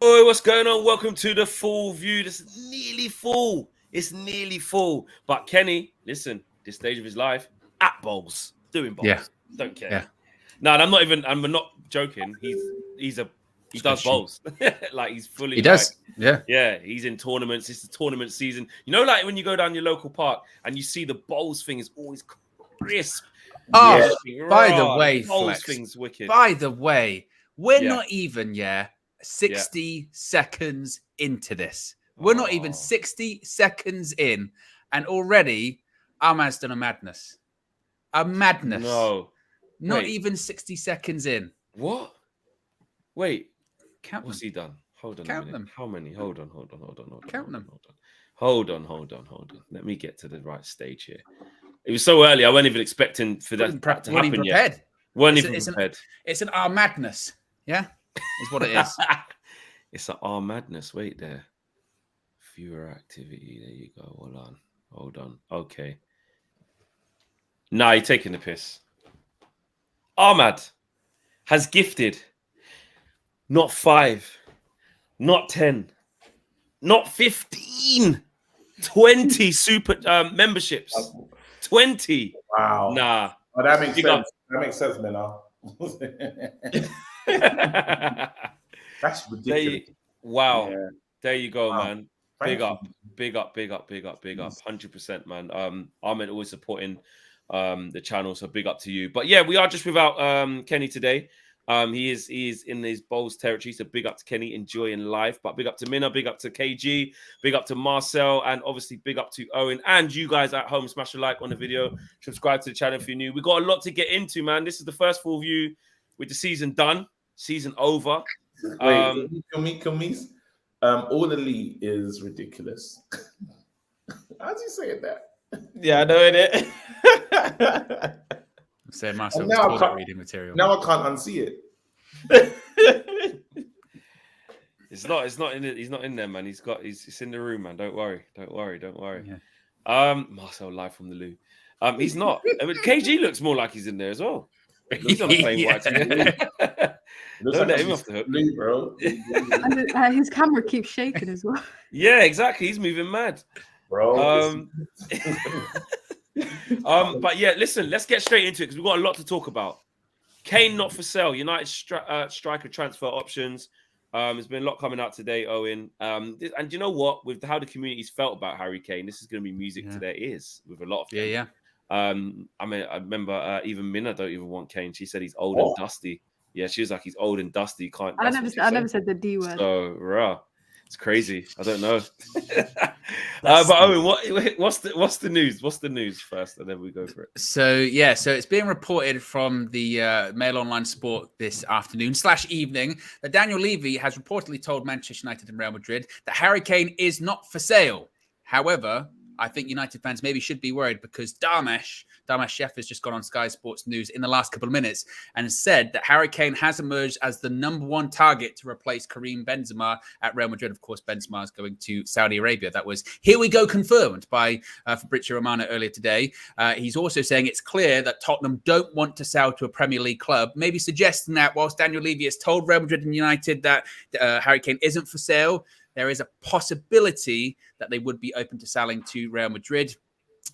Oi, what's going on? Welcome to the full view. This is nearly full. It's nearly full. But Kenny, listen, this stage of his life, at bowls, doing bowls. Yeah. Don't care. Yeah. No, and I'm not joking. He does bowls. Like he's fully He does. Yeah, he's in tournaments. It's the tournament season. You know, like when you go down your local park and you see the bowls thing is always crisp. Oh, by the way, the bowls Flex, thing's wicked. by the way, we're not even 60 seconds into this. We're not even 60 seconds in, and already Ahmad's done a madness. A madness. No. Not even 60 seconds in. What? Wait. Count What's them. he done? Hold on Count a minute. them. How many? Hold on. Count them. Hold on. Let me get to the right stage here. It was so early. I wasn't even expecting for that to happen yet. Weren't even prepared. It's an madness. Yeah, is what it is. It's an madness. Wait there. Viewer activity. There you go. Hold on. Okay. Nah, you're taking the piss. Ahmad has gifted not 5, not 10, not 15, 20 super memberships. 20. Wow. Nah. Oh, that makes sense. That makes sense, Mina. That's ridiculous. Wow. Yeah. There you go, man. Big up. 100%, man. Ahmed always supporting the channel, so big up to you. But yeah, we are just without Kenny today. He is in his bowls territory, so big up to Kenny, enjoying life. But big up to Mina, big up to KG, big up to Marcel, and obviously big up to Owen and you guys at home. Smash a like on the video, subscribe to the channel if you're new. We got a lot to get into, man. This is the first full view with the season done, season over. Wait, can we? All elite is ridiculous. How's he saying that? Yeah, I know it. Say Marcel was toilet reading material. Now I can't unsee it. It's not in it. He's not in there, man. It's in the room, man. Don't worry. Yeah. Marcel live from the loo. He's not. I mean, KG looks more like he's in there as well. He's on the plane watching. Don't let him off the hook, bro. And his camera keeps shaking as well. Yeah, exactly. He's moving mad, bro. But yeah, listen. Let's get straight into it because we've got a lot to talk about. Kane not for sale. United striker transfer options. There's been a lot coming out today, Owen. And you know what? With how the community's felt about Harry Kane, this is going to be music to their ears with a lot of them. Yeah. I mean, I remember even Mina don't even want Kane. She said he's old and dusty. Yeah, she was like, he's old and dusty. Can't. I never said the D word. So rah, it's crazy. I don't know. But Owen, what's the news? What's the news first, and then we go for it. So it's being reported from the Mail Online Sport this afternoon / evening that Daniel Levy has reportedly told Manchester United and Real Madrid that Harry Kane is not for sale. However, I think United fans maybe should be worried because Damesh Chef has just gone on Sky Sports News in the last couple of minutes and said that Harry Kane has emerged as the number one target to replace Karim Benzema at Real Madrid. Of course, Benzema is going to Saudi Arabia. That was here we go confirmed by Fabrizio Romano earlier today. He's also saying it's clear that Tottenham don't want to sell to a Premier League club, maybe suggesting that whilst Daniel Levy has told Real Madrid and United that Harry Kane isn't for sale, there is a possibility that they would be open to selling to Real Madrid.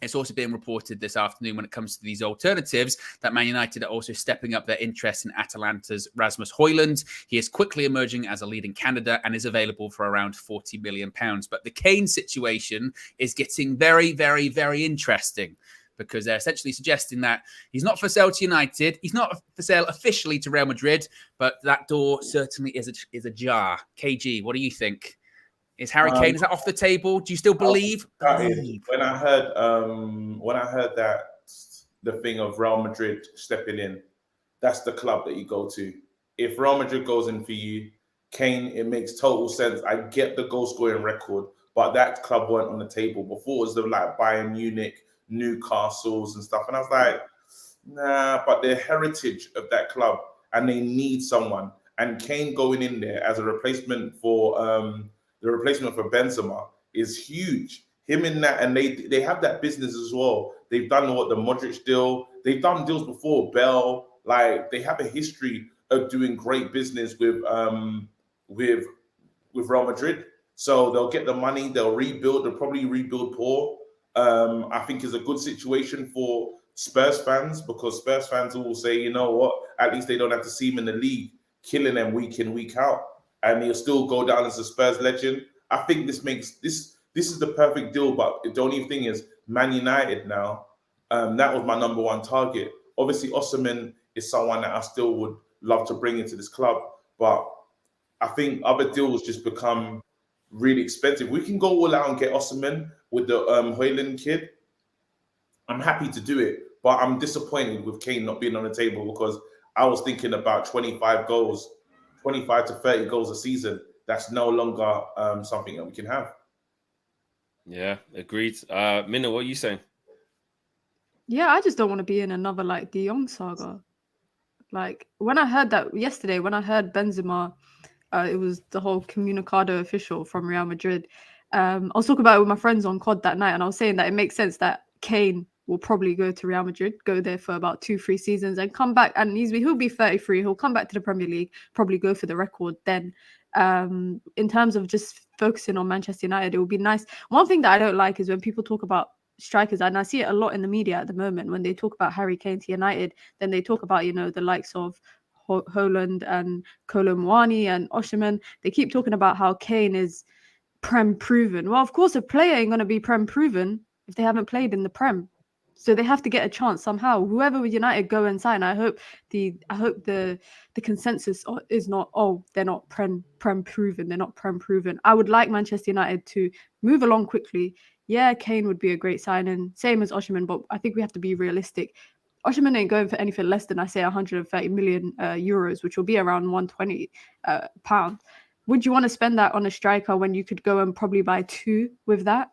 It's also being reported this afternoon when it comes to these alternatives that Man United are also stepping up their interest in Atalanta's Rasmus Højlund. He is quickly emerging as a leading candidate and is available for around £40 million. But the Kane situation is getting very, very, very interesting because they're essentially suggesting that he's not for sale to United. He's not for sale officially to Real Madrid, but that door certainly is ajar. KG, what do you think? Is Harry Kane, is that off the table? Do you still believe? When I heard that the thing of Real Madrid stepping in, that's the club that you go to. If Real Madrid goes in for you, Kane, it makes total sense. I get the goal scoring record, but that club weren't on the table. Before it was the like Bayern Munich, Newcastles and stuff. And I was like, nah, but the heritage of that club and they need someone. And Kane going in there as a replacement for Benzema is huge. Him in that, and they have that business as well. They've done the Modric deal. They've done deals before, Bell. Like they have a history of doing great business with with Real Madrid. So they'll get the money, they'll rebuild, they'll probably rebuild poor. I think it's a good situation for Spurs fans because Spurs fans will say, you know what, at least they don't have to see him in the league killing them week in, week out. And he'll still go down as a Spurs legend. I think this is the perfect deal, but the only thing is Man United now, that was my number one target. Obviously, Osimhen is someone that I still would love to bring into this club, but I think other deals just become really expensive. We can go all out and get Osimhen with the Højlund kid. I'm happy to do it, but I'm disappointed with Kane not being on the table because I was thinking about 25 to 30 goals a season. That's no longer something that we can have. Yeah, agreed. Mina, what are you saying? Yeah, I just don't want to be in another like De Jong saga. Like when I heard that yesterday, when I heard Benzema, it was the whole Comunicado official from Real Madrid. I was talking about it with my friends on COD that night, and I was saying that it makes sense that Kane will probably go to Real Madrid, go there for about 2-3 seasons, and come back. And he'll be 33. He'll come back to the Premier League, probably go for the record then. In terms of just focusing on Manchester United, it would be nice. One thing that I don't like is when people talk about strikers, and I see it a lot in the media at the moment when they talk about Harry Kane to United, then they talk about, the likes of Højlund and Kolo Muani and Osimhen. They keep talking about how Kane is Prem proven. Well, of course, a player ain't going to be Prem proven if they haven't played in the Prem. So they have to get a chance somehow. Whoever United go and sign, I hope the consensus is not, they're not Prem proven. They're not Prem proven. I would like Manchester United to move along quickly. Yeah, Kane would be a great signing, same as Osimhen, but I think we have to be realistic. Osimhen ain't going for anything less than, I say, 130 million euros, which will be around 120 pounds. Would you want to spend that on a striker when you could go and probably buy 2 with that?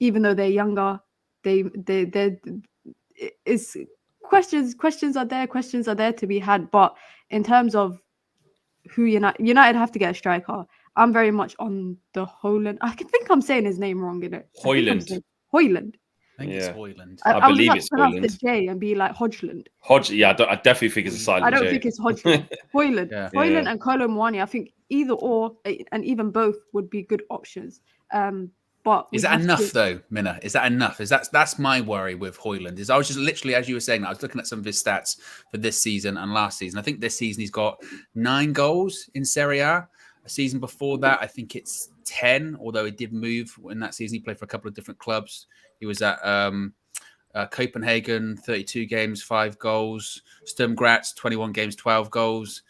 Even though they're younger, it's questions are there to be had. But in terms of who United have to get a striker, I'm very much on the Højlund. I think I'm saying his name wrong, innit? Højlund. I think it's Højlund. I believe it's Højlund. The J and be like Hodgland. Yeah, I definitely think it's a silent J. I don't think it's Hodgland. Højlund. Yeah. Højlund and Kolo Muani, I think either or, and even both would be good options. But is that enough though, Mina? Is that enough? That's my worry with Højlund. I was just literally, as you were saying, I was looking at some of his stats for this season and last season. I think this season he's got 9 goals in Serie A. A season before that, I think it's 10, although he did move in that season. He played for a couple of different clubs. He was at Copenhagen, 32 games, 5 goals. Sturm Graz, 21 games, 12 goals.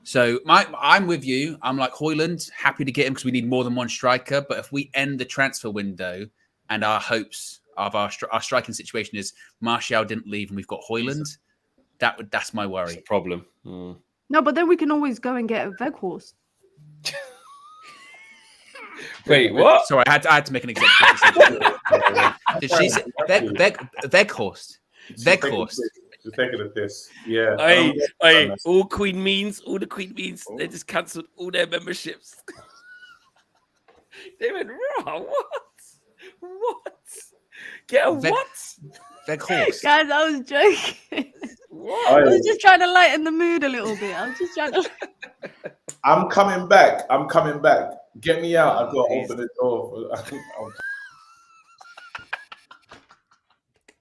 So I'm with you. I'm like Højlund, happy to get him because we need more than one striker. But if we end the transfer window and our hopes of our striking situation is Marcel didn't leave and we've got Højlund, that's my worry. That's a problem. Mm. No, but then we can always go and get a Weghorst. Wait, what? Sorry, I had to make an executive decision. Did she say Weghorst? Weghorst. Just taking a piss. Yeah. Hey, all the Queen means, they just cancelled all their memberships. They went, raw, what? Get a what? Weghorst. Guys, I was joking. What? I was just trying to lighten the mood a little bit. I was just trying to... I'm coming back. Get me out. I've got to open the door.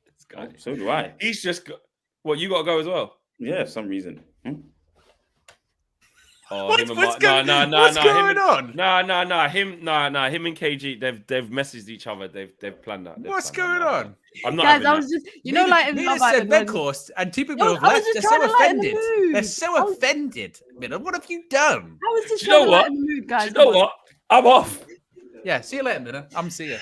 This guy. So do I. He's just got... What, you got to go as well? Yeah, for some reason. Oh, What's going on? Him and KG, they've messaged each other. They've planned that. What's going on? I'm not. Guys, I was just, like in Mina Love said Island. Weghorst, and 2 people have I was left. just They're trying so to lighten the offended. mood. They're so offended. Mina, what have you done? I was just Do you know trying to what? lighten the mood, guys. Do you know what? I'm off. Yeah, see you later, Mina. I'm seeing you.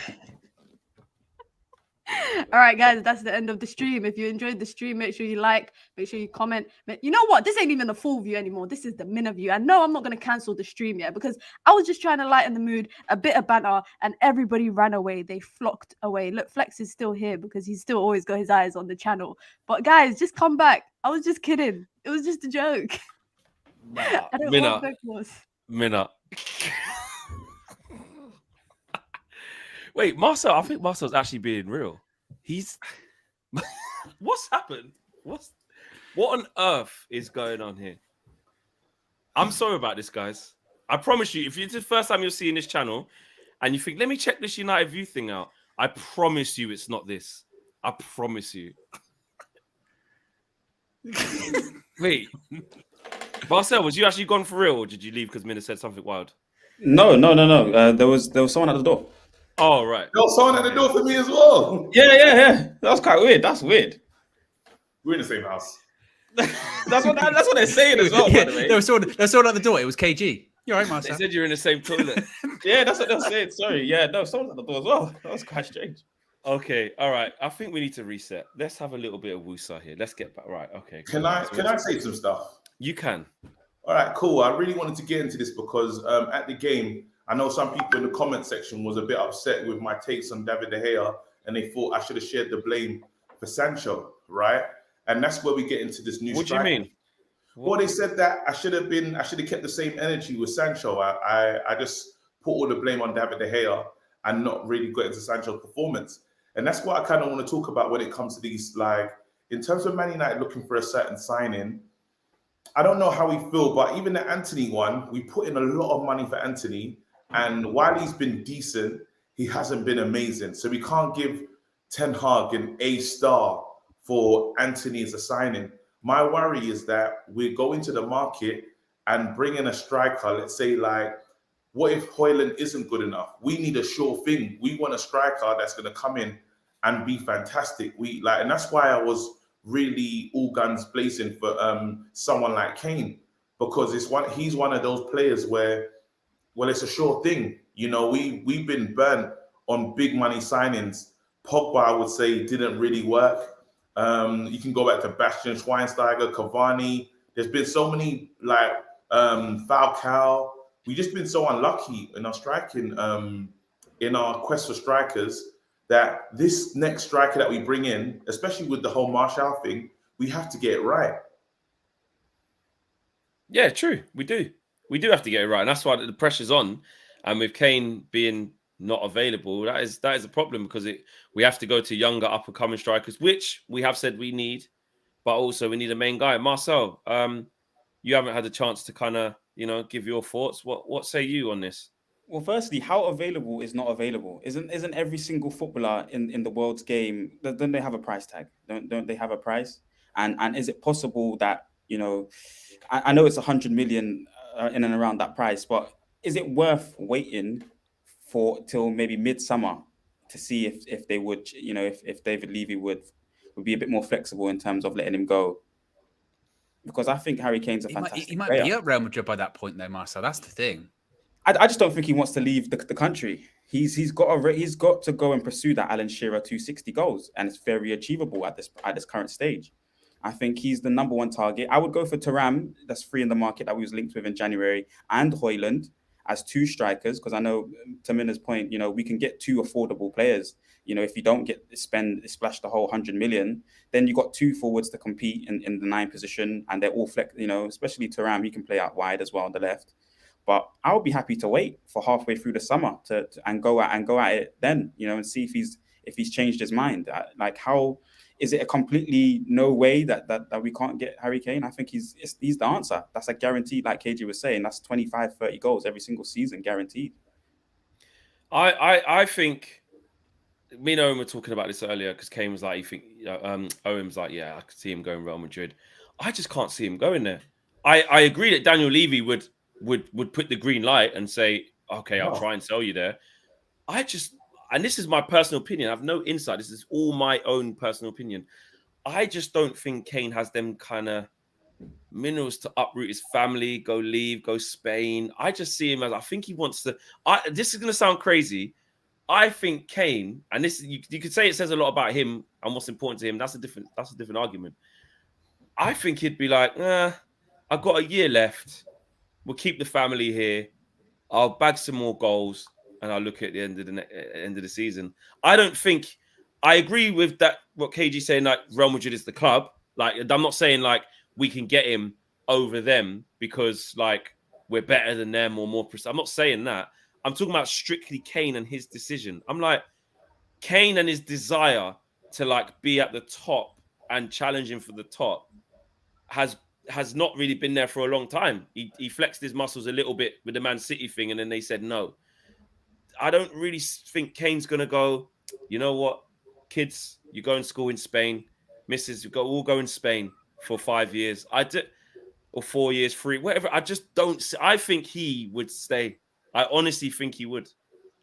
All right, guys, that's the end of the stream. If you enjoyed the stream, make sure you like, make sure you comment. You know what? This ain't even the full view anymore. This is the Mina view. And no, I'm not going to cancel the stream yet because I was just trying to lighten the mood, a bit of banter, and everybody ran away. They flocked away. Look, Flex is still here because he's still always got his eyes on the channel. But guys, just come back. I was just kidding. It was just a joke. I don't Mina. want Weghorst. Mina. Wait, Marcel. I think Marcel's actually being real. He's. What's happened? What on earth is going on here? I'm sorry about this, guys. I promise you, if it's the first time you're seeing this channel and you think, let me check this United View thing out, I promise you it's not this. I promise you. Wait. Marcel, was you actually gone for real, or did you leave because Mina said something wild? No. There was someone at the door. Oh, right. There was someone at the door for me as well. Yeah. That was quite weird. That's weird. We're in the same house. That's what they're saying as well, by the way. There was someone at the door. It was KG. You're right, They Marcel. said you're in the same toilet. Yeah, that's what they're saying. Sorry. Yeah, no, someone's at the door as well. That was quite strange. Okay, all right. I think we need to reset. Let's have a little bit of woosah here. Let's get back. Right, okay. Can I say some stuff? You can. All right, cool. I really wanted to get into this because at the game, I know some people in the comment section was a bit upset with my takes on David De Gea, and they thought I should have shared the blame for Sancho, right? And that's where we get into this new. What do you mean? Well, they said that I should have kept the same energy with Sancho. I just put all the blame on David De Gea and not really got into Sancho's performance. And that's what I kind of want to talk about when it comes to these, like, in terms of Man United looking for a certain signing. I don't know how we feel, but even the Anthony one, we put in a lot of money for Anthony. And while he's been decent, he hasn't been amazing. So we can't give Ten Hag an A star for Anthony as a signing. My worry is that we're going to the market and bring in a striker. Let's say, like, what if Højlund isn't good enough? We need a sure thing. We want a striker that's going to come in and be fantastic. And that's why I was really all guns blazing for someone like Kane, because he's one of those players where, well, it's a sure thing. You know, we've been burnt on big money signings. Pogba, I would say, didn't really work. You can go back to Bastian Schweinsteiger, Cavani. There's been so many, like, Falcao. We've just been so unlucky in our striking, in our quest for strikers, that this next striker that we bring in, especially with the whole Marcel thing, we have to get it right. Yeah, true. We do. We do have to get it right. And that's why the pressure's on. And with Kane being not available, that is a problem, because we have to go to younger up-and-coming strikers, which we have said we need, but also we need a main guy. Marcel, you haven't had a chance to kind of, give your thoughts. What say you on this? Well, firstly, how available is not available? Isn't every single footballer in the world's game, don't they have a price tag? Don't they have a price? And is it possible that, I know it's 100 million in and around that price, but is it worth waiting till maybe midsummer to see if they would, if David Levy would be a bit more flexible in terms of letting him go? Because I think Harry Kane's a fantastic He might player. be at Real Madrid by that point, though, Marcel. That's the thing. I just don't think he wants to leave the country. He's got to go and pursue that Alan Shearer 260 goals, and it's very achievable at this current stage. I think he's the number one target. I would go for Thuram, that's free in the market that we was linked with in January, and Højlund as two strikers, because I know, to Mina's point, we can get two affordable players. If you don't splash the whole 100 million, then you got two forwards to compete in the 9 position, and they're all flex. Especially Thuram, he can play out wide as well on the left. But I would be happy to wait for halfway through the summer and go at it then, and see if he's changed his mind. Like, how is it a completely no way that we can't get Harry Kane? I think he's the answer. That's a guaranteed, like KG was saying. That's 25, 30 goals every single season, guaranteed. I think me and Owen were talking about this earlier, because Kane was like, Owen was like, yeah, I could see him going Real Madrid. I just can't see him going there. I agree that Daniel Levy would put the green light and say, okay, I'll try and sell you there. And this is my personal opinion. I have no insight. This is all my own personal opinion. I just don't think Kane has them kind of minerals to uproot his family, go Spain. I just see him as, I think he wants to, this is going to sound crazy. I think Kane, and this you could say it says a lot about him and what's important to him. That's a different argument. I think he'd be like, I've got a year left. We'll keep the family here. I'll bag some more goals, and I'll look at the end of the season. I agree with that. What KG's saying, like, Real Madrid is the club. Like, I'm not saying like we can get him over them because like we're better than them or more precise. I'm not saying that. I'm talking about strictly Kane and his decision. I'm like, Kane and his desire to like be at the top and challenging for the top has has not really been there for a long time. He flexed his muscles a little bit with the Man City thing, and then they said no. I don't really think Kane's going to go, you know what, kids, you go in school in Spain. Missus, you all go in Spain for 5 years. Or 4 years, 3, whatever. I just don't. I think he would stay. I honestly think he would.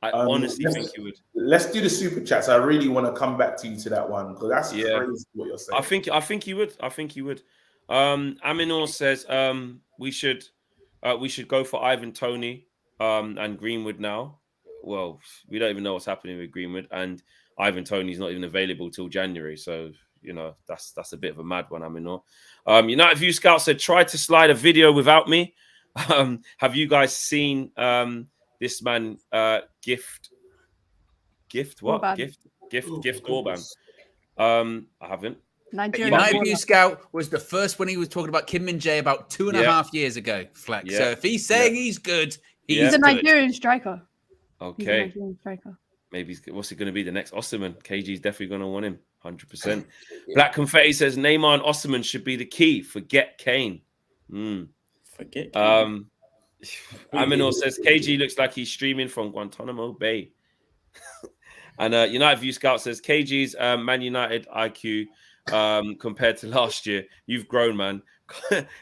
Think he would. Let's do the super chats. I really want to come back to you to that one because that's crazy what you're saying. I think he would. I think he would. Aminor says we should go for Ivan Toney and Greenwood now. Well, we don't even know what's happening with Greenwood, and Ivan Toney's not even available till January. So that's a bit of a mad one. Aminor. United View Scout said try to slide a video without me. Have you guys seen this man gift what Orban. gift Orban? I haven't. United View Scout was the first one he was talking about Kim Min-jae about 2.5 years ago. Flex. Yeah. So if he's saying he's good, he's a Nigerian striker. Okay. Nigerian striker. Maybe what's he going to be? The next Osimhen. KG's definitely going to want him. 100%. Black Confetti says Neymar and Osimhen should be the key. Forget Kane. Forget Kane. Aminor says KG looks like he's streaming from Guantanamo Bay. And United View Scout says KG's Man United IQ compared to last year. You've grown, man.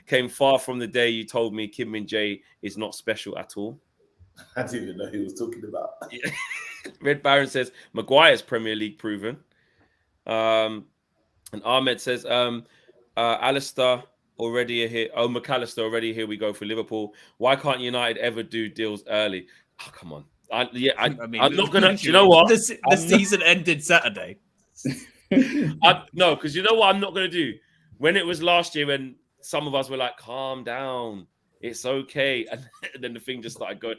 Came far from the day you told me Kim Min-jae is not special at all. I didn't even know who he was talking about. Red Baron says Maguire's Premier League proven. And Ahmed says Alistair already here. Oh, McAllister already here. We go for Liverpool. Why can't United ever do deals early? Oh, come on. I'm not gonna. You know what? The season ended Saturday. No, because you know what I'm not gonna do. When it was last year, when some of us were like, "Calm down, it's okay," and then the thing just started going.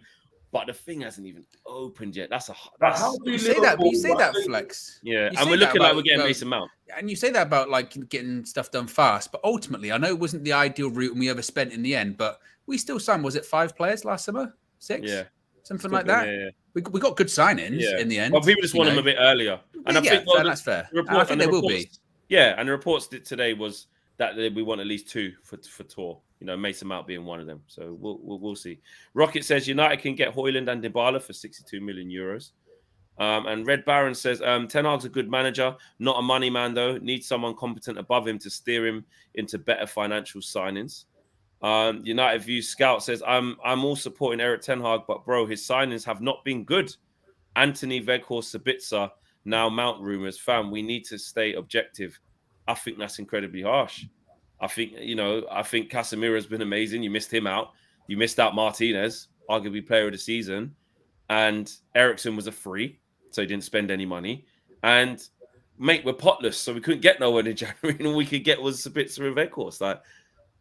But the thing hasn't even opened yet. That's how do you say that? But you say that, Flex. Yeah, and we're looking like we're getting Mason Mount. And you say that about like getting stuff done fast. But ultimately, I know it wasn't the ideal route and we ever spent in the end. But we still signed. Was it 5 players last summer? 6? Yeah, something like that. Yeah. We got good signings in the end. Well, people just want them a bit earlier, and I think that's fair. I think they will be. Yeah, and the reports today was that we want at least 2 for tour. Mason Mount being one of them. So we'll see. Rocket says United can get Højlund and Dybala for 62 million euros. And Red Baron says Ten Hag's a good manager, not a money man though. Needs someone competent above him to steer him into better financial signings. United View Scout says I'm all supporting Eric Ten Hag, but bro, his signings have not been good. Anthony Weghorst Sabitzer, now Mount rumors. Fam, we need to stay objective. I think that's incredibly harsh. I think Casemiro's been amazing. You missed him out. You missed out Martinez, arguably player of the season. And Eriksen was a free, so he didn't spend any money. And, mate, we're potless, so we couldn't get no one in January. And all we could get was Sabitzer and Weghorst. Like,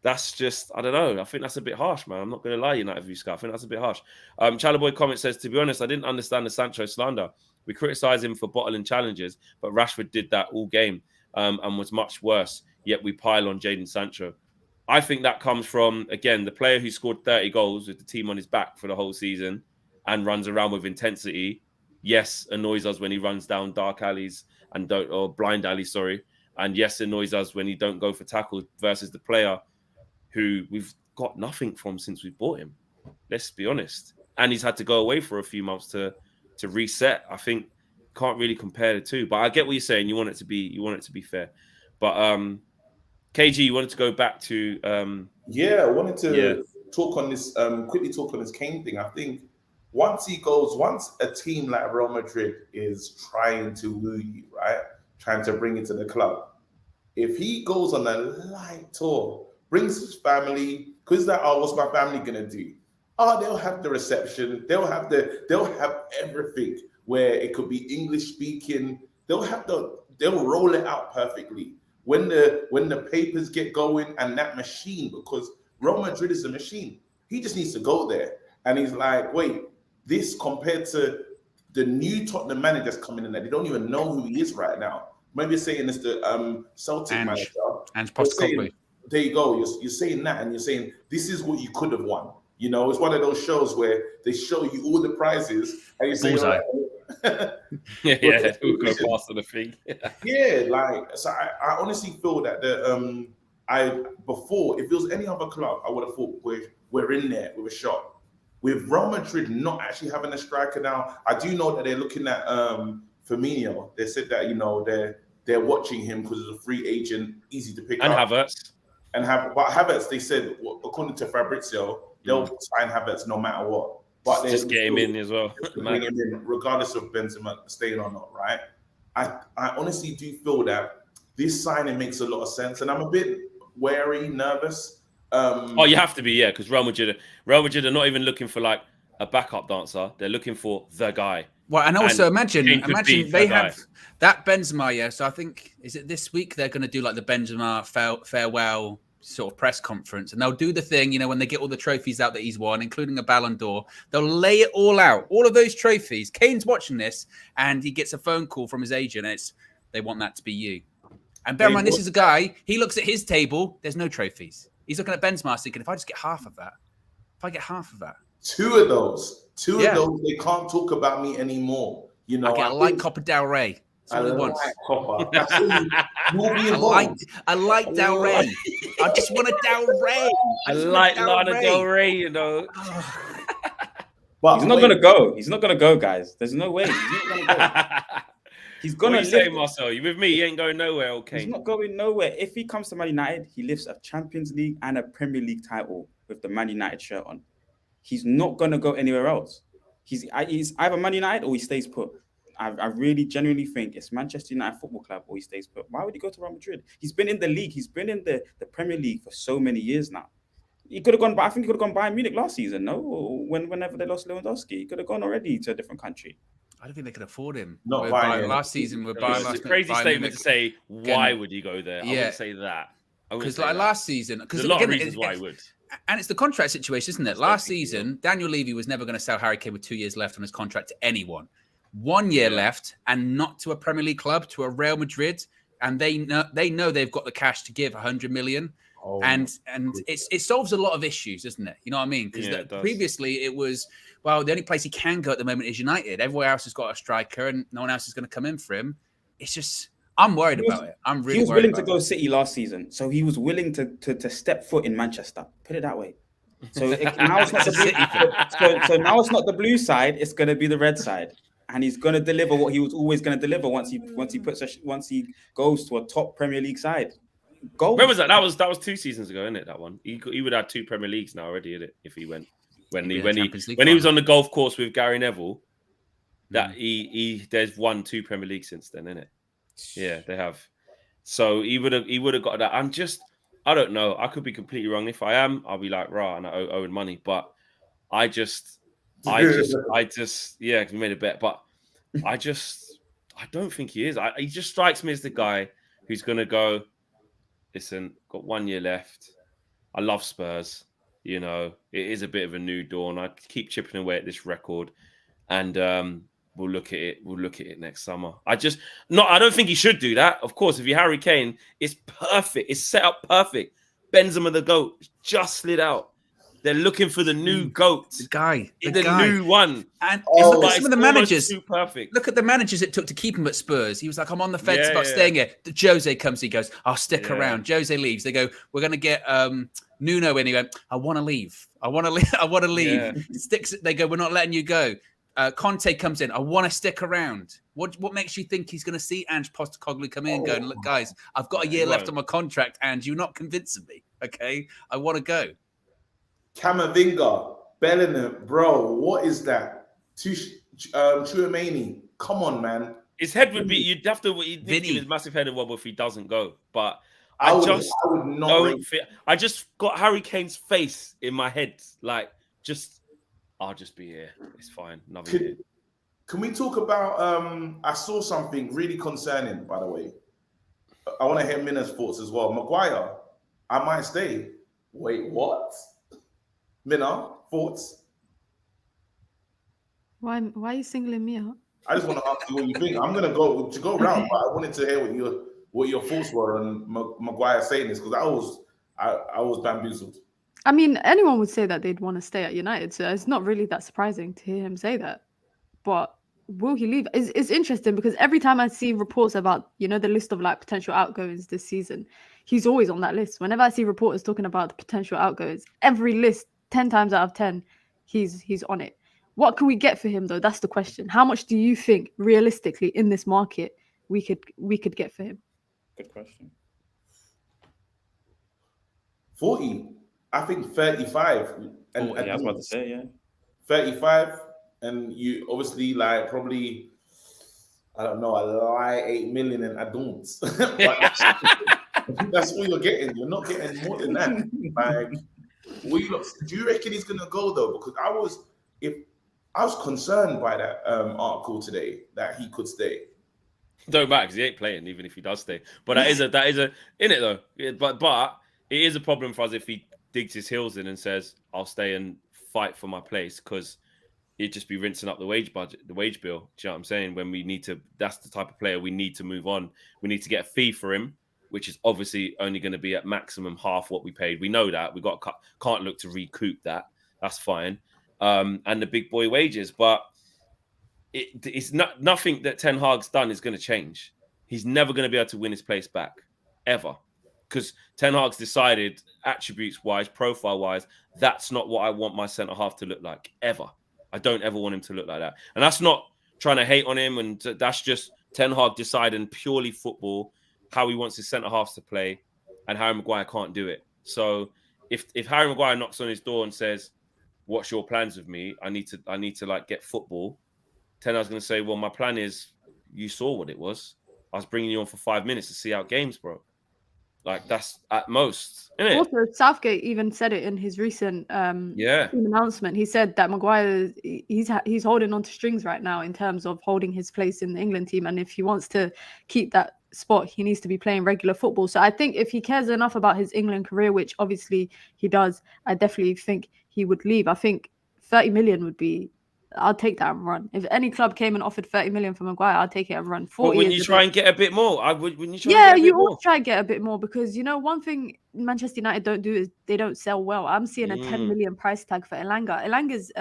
that's just, I don't know. I think that's a bit harsh, man. I'm not going to lie, United View Scout. I think that's a bit harsh. Chalaboy comment says, to be honest, I didn't understand the Sancho slander. We criticise him for bottling challenges, but Rashford did that all game and was much worse. Yet we pile on Jadon Sancho. I think that comes from, again, the player who scored 30 goals with the team on his back for the whole season and runs around with intensity. Yes, annoys us when he runs down dark alleys or blind alleys, sorry. And yes, annoys us when he don't go for tackles versus the player who we've got nothing from since we bought him. Let's be honest. And he's had to go away for a few months to reset. I think can't really compare the two. But I get what you're saying. You want it to be fair. But KG, you wanted to go back to I wanted to talk on this quickly talk on this Kane thing. I think once a team like Real Madrid is trying to woo you, right? Trying to bring you to the club. If he goes on a light tour, brings his family, because what's my family gonna do? They'll have the reception, they'll have everything where it could be English speaking, they'll roll it out perfectly. When the papers get going and that machine, because Real Madrid is a machine. He just needs to go there. And he's like, wait, this compared to the new Tottenham managers coming in there, they don't even know who he is right now. Maybe saying it's the Celtic manager. And Postecoglou. There you go. You're saying that, and you're saying this is what you could have won. It's one of those shows where they show you all the prizes, and you say, who go past the thing. So I honestly feel that Before, if it was any other club, I would have thought we're in there with a shot. With Real Madrid not actually having a striker now, I do know that they're looking at Firmino. They said that they're watching him because he's a free agent, easy to pick And up. Havertz. But Havertz, they said, according to Fabrizio, they'll sign Havertz no matter what. But Just get him in as well. Bring him in, regardless of Benzema staying or not, right? I honestly do feel that this signing makes a lot of sense, and I'm a bit wary, nervous. You have to be, yeah, because Real Madrid are not even looking for like a backup dancer; they're looking for the guy. Well, and also imagine they have that Benzema, yeah. So I think, is it this week they're going to do like the Benzema farewell sort of press conference, and they'll do the thing, when they get all the trophies out that he's won, including a Ballon d'Or. They'll lay it all out, all of those trophies. Kane's watching this, and he gets a phone call from his agent, and they want that to be you. And bear in mind, this is a guy, he looks at his table, there's no trophies. He's looking at Benzema thinking, if I just get half of that, two of those, they can't talk about me anymore. I get a light Copa Del Rey. That's all he wants. I like Del Rey. I just want a Del Rey. I like Lana Del Rey, But he's not going to go. He's not going to go, guys. There's no way. He's not going to go. He's going to What are you saying, Marcel? You with me? He ain't going nowhere, okay? He's not going nowhere. If he comes to Man United, he lifts a Champions League and a Premier League title with the Man United shirt on. He's not going to go anywhere else. He's either Man United or he stays put. I really genuinely think it's Manchester United Football Club or he stays put. Why would he go to Real Madrid? He's been in the league. He's been in the Premier League for so many years now. He could have gone. I think he could have gone Bayern Munich last season. No, whenever they lost Lewandowski, he could have gone already to a different country. I don't think they could afford him. Not Bayern. Last season, we're It's a crazy statement to say. Why would he go there? Yeah. I wouldn't say that. Because last season, there's a lot of reasons why he would. And it's the contract situation, isn't it? Last season, Daniel Levy was never going to sell Harry Kane with 2 years left on his contract to anyone. 1 year left, and not to a Premier League club, to a Real Madrid, and they know they've got the cash to give 100 million. And it solves a lot of issues, doesn't it? You know what I mean? Because previously it was, well, the only place he can go at the moment is United. Everywhere else has got a striker, and no one else is going to come in for him. It's just, I'm worried about it. I'm really. He was willing to go City last season, so he was willing to step foot in Manchester. Put it that way. So now it's not so now it's not the blue side. It's going to be the red side. And he's going to deliver what he was always going to deliver once he goes to a top Premier League side. When was that? That was 2 seasons ago, isn't it? That one. He would have 2 Premier Leagues now already, isn't it? If he went when he was on the golf course with Gary Neville. That there's 2 Premier Leagues since then, isn't it? Yeah, they have. So he would have got that. I don't know. I could be completely wrong. If I am, I'll be like, rah, and I owe Owen money. But I just, yeah, we made a bet, but I don't think he is. He just strikes me as the guy who's going to go, listen, got 1 year left. I love Spurs. It is a bit of a new dawn. I keep chipping away at this record, and we'll look at it. We'll look at it next summer. I don't think he should do that. Of course, if you're Harry Kane, it's perfect. It's set up perfect. Benzema the GOAT just slid out. They're looking for the new GOAT. The guy. New one. And look at some of the managers. Too perfect. Look at the managers it took to keep him at Spurs. He was like, I'm on the fence about staying here. Jose comes, he goes, I'll stick around. Jose leaves. They go, we're going to get Nuno in. He went, I want to leave. I want to leave. Yeah. Sticks. They go, we're not letting you go. Conte comes in. I want to stick around. What makes you think he's going to see Ange Postecoglou come in and go, look, guys, I've got a year left on my contract, and you're not convincing me. Okay, I want to go. Camavinga, Bellingham, bro, what is that? Tchouaméni, come on, man. His head would be. You'd have to. He'd give his massive head a wobble if he doesn't go. But I would not. I just got Harry Kane's face in my head. Like, I'll just be here. It's fine. Can we talk about? I saw something really concerning. By the way, I want to hear Mina's thoughts as well. Maguire, I might stay. Wait, what? Mina, thoughts? Why are you singling me out? I just want to ask you what you think. I'm gonna go round, but I wanted to hear what your thoughts were on Maguire saying this, because I was bamboozled. I mean, anyone would say that they'd want to stay at United, so it's not really that surprising to hear him say that. But will he leave? It's interesting because every time I see reports about, the list of like potential outgoings this season, he's always on that list. Whenever I see reporters talking about the potential outgoes, every list 10 times out of 10, he's on it. What can we get for him though? That's the question. How much do you think realistically in this market we could get for him? Good question. 40. I think 35. And Yeah, I was about to say, yeah. 35, and you obviously like probably, I don't know, a lie 8 million and I don't. That's all you're getting. You're not getting more than that. Like, do you reckon he's gonna go though? Because I was concerned by that article today that he could stay. Don't matter because he ain't playing even if he does stay. But that is a in it though. But it is a problem for us if he digs his heels in and says, "I'll stay and fight for my place," because it'd just be rinsing up the wage bill. Do you know what I'm saying? When we need to, that's the type of player we need to move on. We need to get a fee for him, which is obviously only going to be at maximum half what we paid. We know that. We can't look to recoup that. That's fine. And the big boy wages, but it's not nothing that Ten Hag's done is going to change. He's never going to be able to win his place back ever, because Ten Hag's decided attributes wise, profile wise, that's not what I want my centre half to look like ever. I don't ever want him to look like that, and that's not trying to hate on him. And that's just Ten Hag deciding purely football how he wants his centre halves to play, and Harry Maguire can't do it. So if Harry Maguire knocks on his door and says, "What's your plans with me? I need to like get football." Ten Hag's going to say, "Well, my plan is, you saw what it was. I was bringing you on for 5 minutes to see out games, bro." Like, that's at most, isn't it? Also, Southgate even said it in his recent team announcement. He said that Maguire, he's holding on to strings right now in terms of holding his place in the England team, and if he wants to keep that spot, he needs to be playing regular football. So I think if he cares enough about his England career, which obviously he does, I definitely think he would leave. I think 30 million would be, I'll take that and run. If any club came and offered 30 million for Maguire, I'll take it and run. 40. But when you try and get a bit more, you always try and get a bit more, because you know one thing Manchester United don't do is they don't sell well. I'm seeing a 10 million price tag for Elanga. Elanga's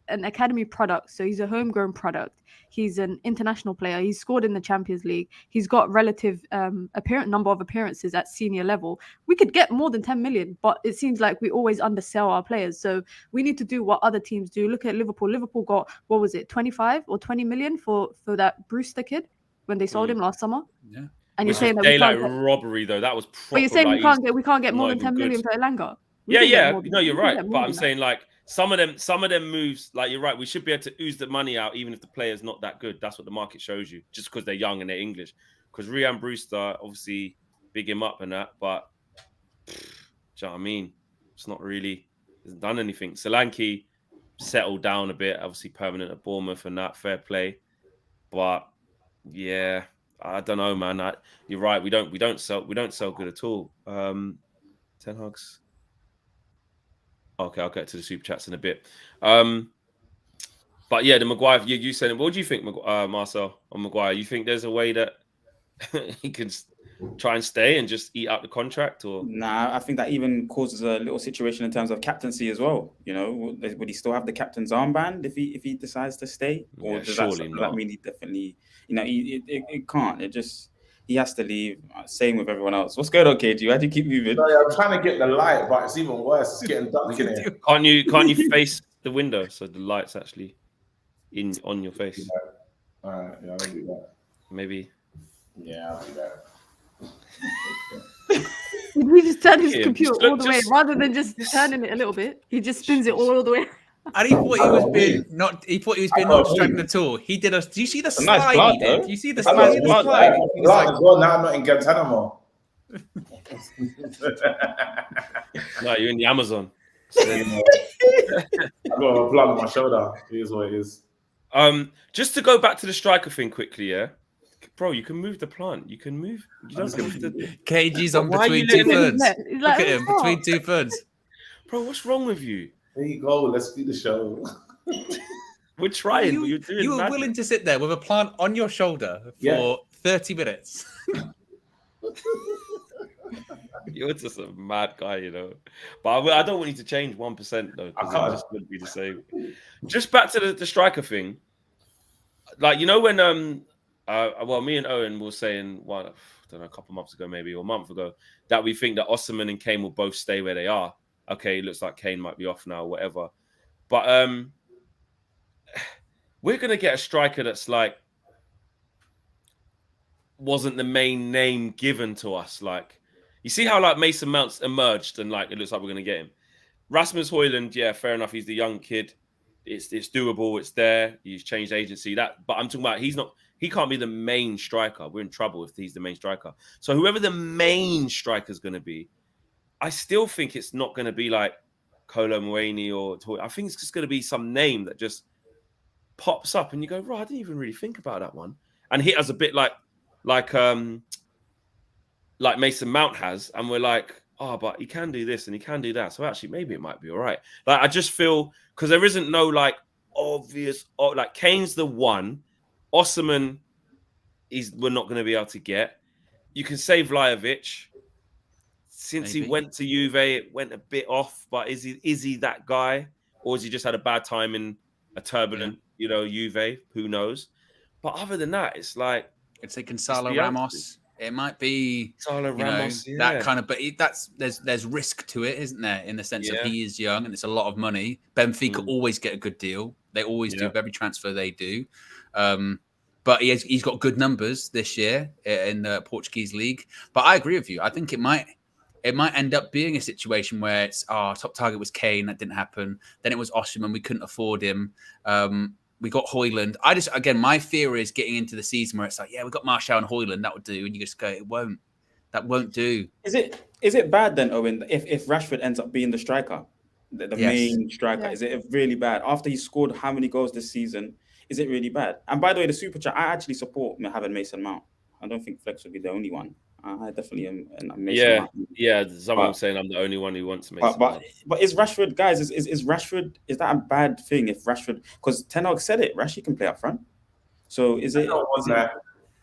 an academy product, so he's a homegrown product. He's an international player. He's scored in the Champions League. He's got relative number of appearances at senior level. We could get more than 10 million, but it seems like we always undersell our players. So we need to do what other teams do. Look at Liverpool. Liverpool got, what was it, 25 or 20 million for that Brewster kid when they sold him last summer. Yeah. And you're saying that daylight robbery though. That was proper. But you're saying we can't get more than 10 million for Elanga. No, you're right. But I'm saying like some of them moves, like you're right. We should be able to ooze the money out, even if the player's not that good. That's what the market shows you, just because they're young and they're English. Because Ryan Brewster, obviously, big him up and that, but do you know what I mean? It's not really hasn't done anything. Solanke settled down a bit, obviously permanent at Bournemouth and that, fair play. But yeah, I don't know, man. You're right. We don't sell good at all. Ten Hag's. Okay, I'll get to the super chats in a bit. But yeah, the Maguire, you said, what do you think, Marcel, on Maguire? You think there's a way that he can try and stay and just eat out the contract? Or Nah, I think that even causes a little situation in terms of captaincy as well. You know, would he still have the captain's armband if he decides to stay? Or does that mean he definitely, you know, it can't. He has to leave. Same with everyone else. What's going on, KG? Why do you keep moving? No, I'm trying to get the light, but it's even worse. It's getting dark in here. Can't you face the window so the light's actually on your face? All right, yeah, I'll do that. Maybe. Yeah, I'll do that. He just turned his computer all the way, rather than just turning it a little bit. He just spins it all the way. And he thought he was being not distracted at all. He did do you see the slide he did? Do you see the slide? Now I'm not in Guantanamo. No, you're in the Amazon. I got a plug on my shoulder. It is what it is. Just to go back to the striker thing quickly, yeah. Bro, you can move the plant. You can move. You don't have to. KG's on between two thirds. Look at him between two thirds. Bro, what's wrong with you? There you go. Let's do the show. We're trying. You were willing to sit there with a plant on your shoulder for 30 minutes. You're just a mad guy, you know. But I don't want you to change 1% though, because it just wouldn't be the same. Just back to the striker thing. Like, you know, when me and Owen were saying, well, I don't know, a couple of months ago, maybe, or a month ago, that we think that Osimhen and Kane will both stay where they are. Okay, it looks like Kane might be off now, or whatever. But we're gonna get a striker that's like wasn't the main name given to us. Like, you see how like Mason Mount's emerged, and like it looks like we're gonna get him. Rasmus Højlund, yeah, fair enough. He's the young kid. It's doable. It's there. He's changed agency. But I'm talking about he can't be the main striker. We're in trouble if he's the main striker. So whoever the main striker is going to be, I still think it's not going to be like Kolo Muani or I think it's just going to be some name that just pops up and you go, right, I didn't even really think about that one. And hit us a bit like Mason Mount has, and we're like, oh, but he can do this and he can do that. So actually, maybe it might be all right. Like, I just feel, because there isn't no like obvious, like Kane's the one. Osimhen we're not going to be able to get. You can say Vlahovic. Since he went to Juve, it went a bit off. But is he that guy, or has he just had a bad time in a turbulent, Juve? Who knows? But other than that, it's like it's like Gonzalo Ramos. It might be Ramos, that kind of, but there's risk to it, isn't there? In the sense of he is young and it's a lot of money. Benfica always get a good deal. They always do. Every transfer they do. But he's got good numbers this year in the Portuguese league. But I agree with you. I think it might end up being a situation where it's top target was Kane, that didn't happen. Then it was Osimhen, we couldn't afford him. We got Højlund. My fear is getting into the season where it's like, we got Marcel and Højlund, that would do, and you just go, that won't do. Is it bad then, Owen, if Rashford ends up being the striker, the main striker? Is it really bad after he scored how many goals this season? Is it really bad? And by the way, the super chat, I actually support having Mason Mount. I don't think Flex would be the only one. I definitely am. Mason Mount. Yeah. Someone saying I'm the only one who wants Mason Mount. But is Rashford, guys? Is Rashford? Is that a bad thing if Rashford? Because Ten Hag said it. Rashford can play up front. So is it?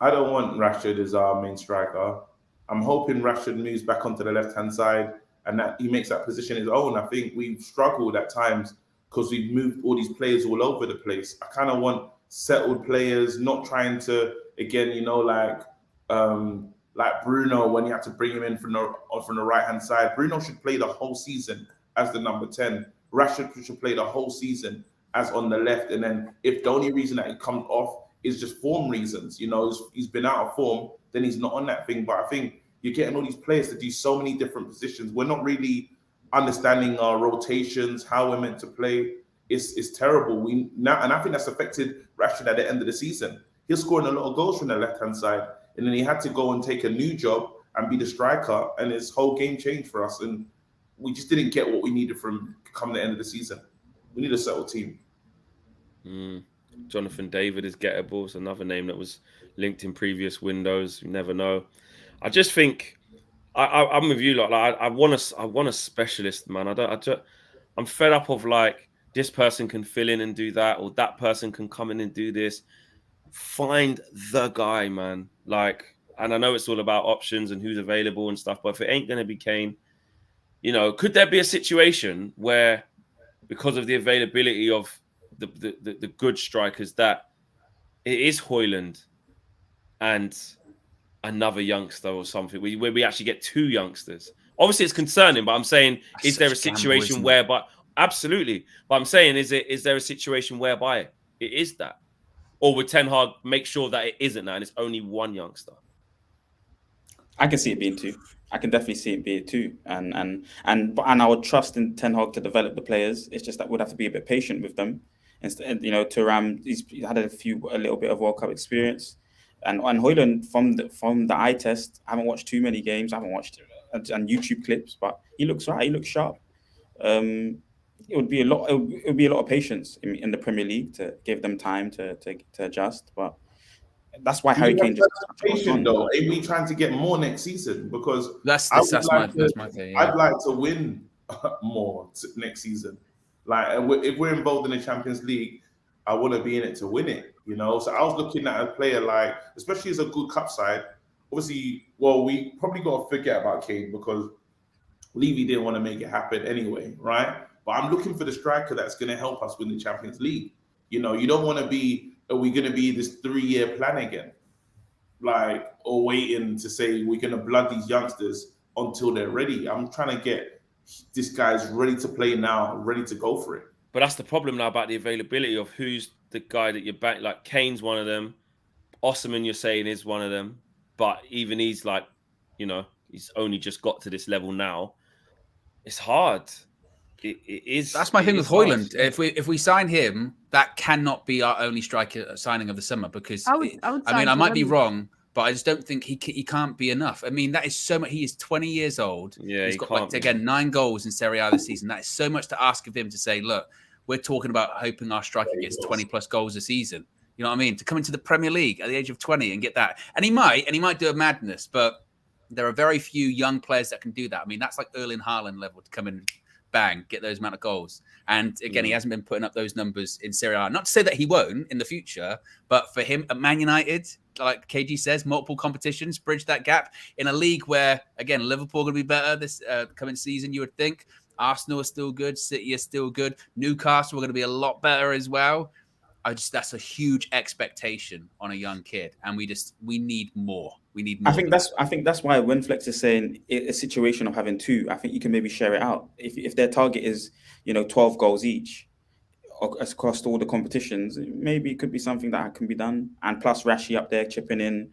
I don't want Rashford as our main striker. I'm hoping Rashford moves back onto the left-hand side and that he makes that position his own. I think we've struggled at times because we've moved all these players all over the place. I kind of want settled players, not trying to, again, like Bruno, when you have to bring him in from the right-hand side. Bruno should play the whole season as the number 10. Rashford should play the whole season as on the left. And then if the only reason that he comes off is just form reasons, he's been out of form, then he's not on that thing. But I think you're getting all these players to do so many different positions. We're not really understanding our rotations, how we're meant to play. It's terrible. And I think that's affected Rashford at the end of the season. He's scoring a lot of goals from the left-hand side. And then he had to go and take a new job and be the striker, and his whole game changed for us. And we just didn't get what we needed from come the end of the season. We need a settled team. Jonathan David is gettable. It's another name that was linked in previous windows. You never know. I just think I'm with you. Like I want a specialist, man. I'm fed up of like this person can fill in and do that, or that person can come in and do this. Find the guy, man. Like, and I know it's all about options and who's available and stuff, but if it ain't going to be Kane, could there be a situation where, because of the availability of the good strikers, that it is Højlund and another youngster or something, where we actually get two youngsters? Obviously, it's concerning, but I'm saying, is there a situation whereby, absolutely, but I'm saying, is there a situation whereby it is that? Or would Ten Hag make sure that it isn't that and it's only one youngster? I can see it being two. I can definitely see it being two. And I would trust in Ten Hag to develop the players. It's just that we'd have to be a bit patient with them. Instead, Thuram, he's had a little bit of World Cup experience. And Højlund, from the eye test, I haven't watched too many games. I haven't watched and YouTube clips, but he looks right. He looks sharp. It would be a lot of patience in the Premier League to give them time to adjust. But that's why Harry Kane just patient though. Are we trying to get more next season? Because that's my thing. I'd like to win more next season. Like, if we're involved in the Champions League, I want to be in it to win it. So I was looking at a player like, especially as a good cup side. Obviously, we probably got to forget about Kane because Levy didn't want to make it happen anyway, right? But I'm looking for the striker that's going to help us win the Champions League. You don't want to be, are we going to be this 3-year plan again? like, or waiting to say we're gonna blood these youngsters until they're ready. I'm trying to get this guy's ready to play now, ready to go for it. But that's the problem now about the availability of who's the guy that you're back. Like Kane's one of them. Osman, you're saying, is one of them. But even he's like, he's only just got to this level now. It's hard. It is. That's my thing with hard. Højlund. If we sign him, that cannot be our only striker signing of the summer because I mean, I might be wrong, but I just don't think he can't be enough. I mean, that is so much. He is 20 years old. Yeah, he's got again 9 goals in Serie A this season. That is so much to ask of him to say, look, we're talking about hoping our striker gets 20 plus goals a season. You know what I mean? To come into the Premier League at the age of 20 and get that, and he might do a madness, but there are very few young players that can do that. I mean, that's like Erling Haaland level to come in. Bang, get those amount of goals. And again, he hasn't been putting up those numbers in Serie A. Not to say that he won't in the future, but for him at Man United, like KG says, multiple competitions, bridge that gap in a league where, again, Liverpool are going to be better this coming season, you would think. Arsenal is still good. City is still good. Newcastle are going to be a lot better as well. That's a huge expectation on a young kid. And we need more. We need more. I think that's why Winflex is saying a situation of having 2. I think you can maybe share it out. If their target is 12 goals each across all the competitions, maybe it could be something that can be done. And plus Rashi up there chipping in.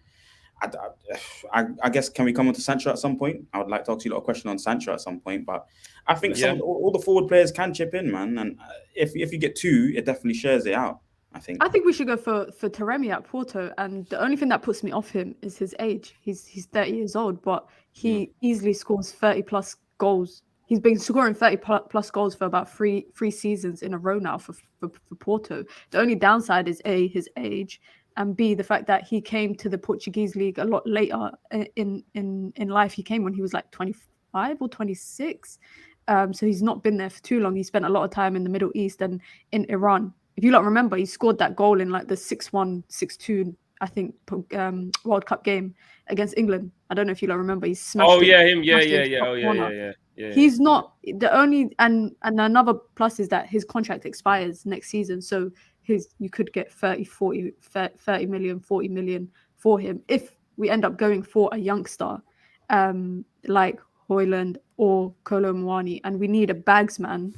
I guess, can we come on to Sancho at some point? I would like to ask you a lot of questions on Sancho at some point, but I think all the forward players can chip in, man. And if you get 2, it definitely shares it out. I think we should go for Taremi at Porto, and the only thing that puts me off him is his age. He's 30 years old, but he easily scores 30 plus goals. He's been scoring 30 plus goals for about three seasons in a row now for Porto. The only downside is A, his age, and B, the fact that he came to the Portuguese league a lot later in life. He came when he was like 25 or 26, so he's not been there for too long. He spent a lot of time in the Middle East and in Iran. If you lot remember, he scored that goal in like the 6-1, 6-2, I think, World Cup game against England. I don't know if you lot remember. He smashed him. He's not the only, and another plus is that his contract expires next season. So you could get 30 million, 40 million for him if we end up going for a youngster like Højlund or Kolo Muani, and we need a bagsman.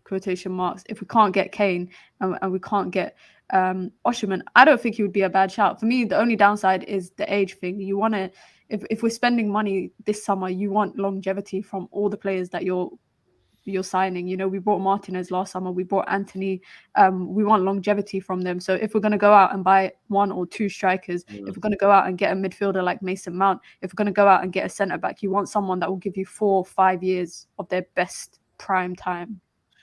Quotation marks. If we can't get Kane and we can't get Osherman, I don't think he would be a bad shout. For me, the only downside is the age thing. You want to, if we're spending money this summer, you want longevity from all the players that you're signing. We bought Martinez last summer. We bought Anthony. We want longevity from them. So if we're going to go out and buy 1 or 2 strikers, if we're going to go out and get a midfielder like Mason Mount, if we're going to go out and get a centre back, you want someone that will give you 4 or 5 years of their best prime time.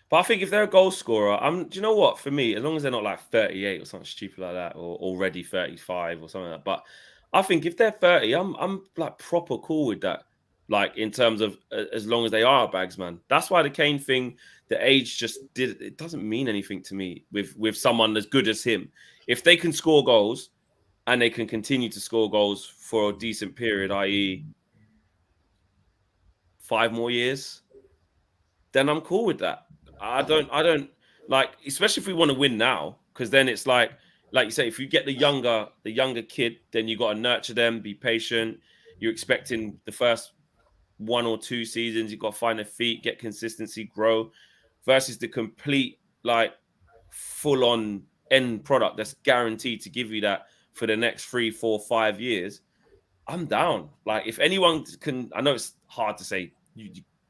But I think if they're a goal scorer, do you know what? For me, as long as they're not like 38 or something stupid like that, or already 35 or something like that. But I think if they're 30, I'm like proper cool with that. Like in terms of as long as they are a bagsman. That's why the Kane thing, the age it doesn't mean anything to me with someone as good as him. If they can score goals and they can continue to score goals for a decent period, i.e. 5 more years, then I'm cool with that. I don't like, especially if we want to win now, because then it's like you say, if you get the younger kid, then you got to nurture them, be patient. You're expecting the first 1 or 2 seasons, you've got to find their feet, get consistency, grow, versus the complete like full-on end product that's guaranteed to give you that for the next 3, 4, 5 years. I'm down. Like if anyone can, I know it's hard to say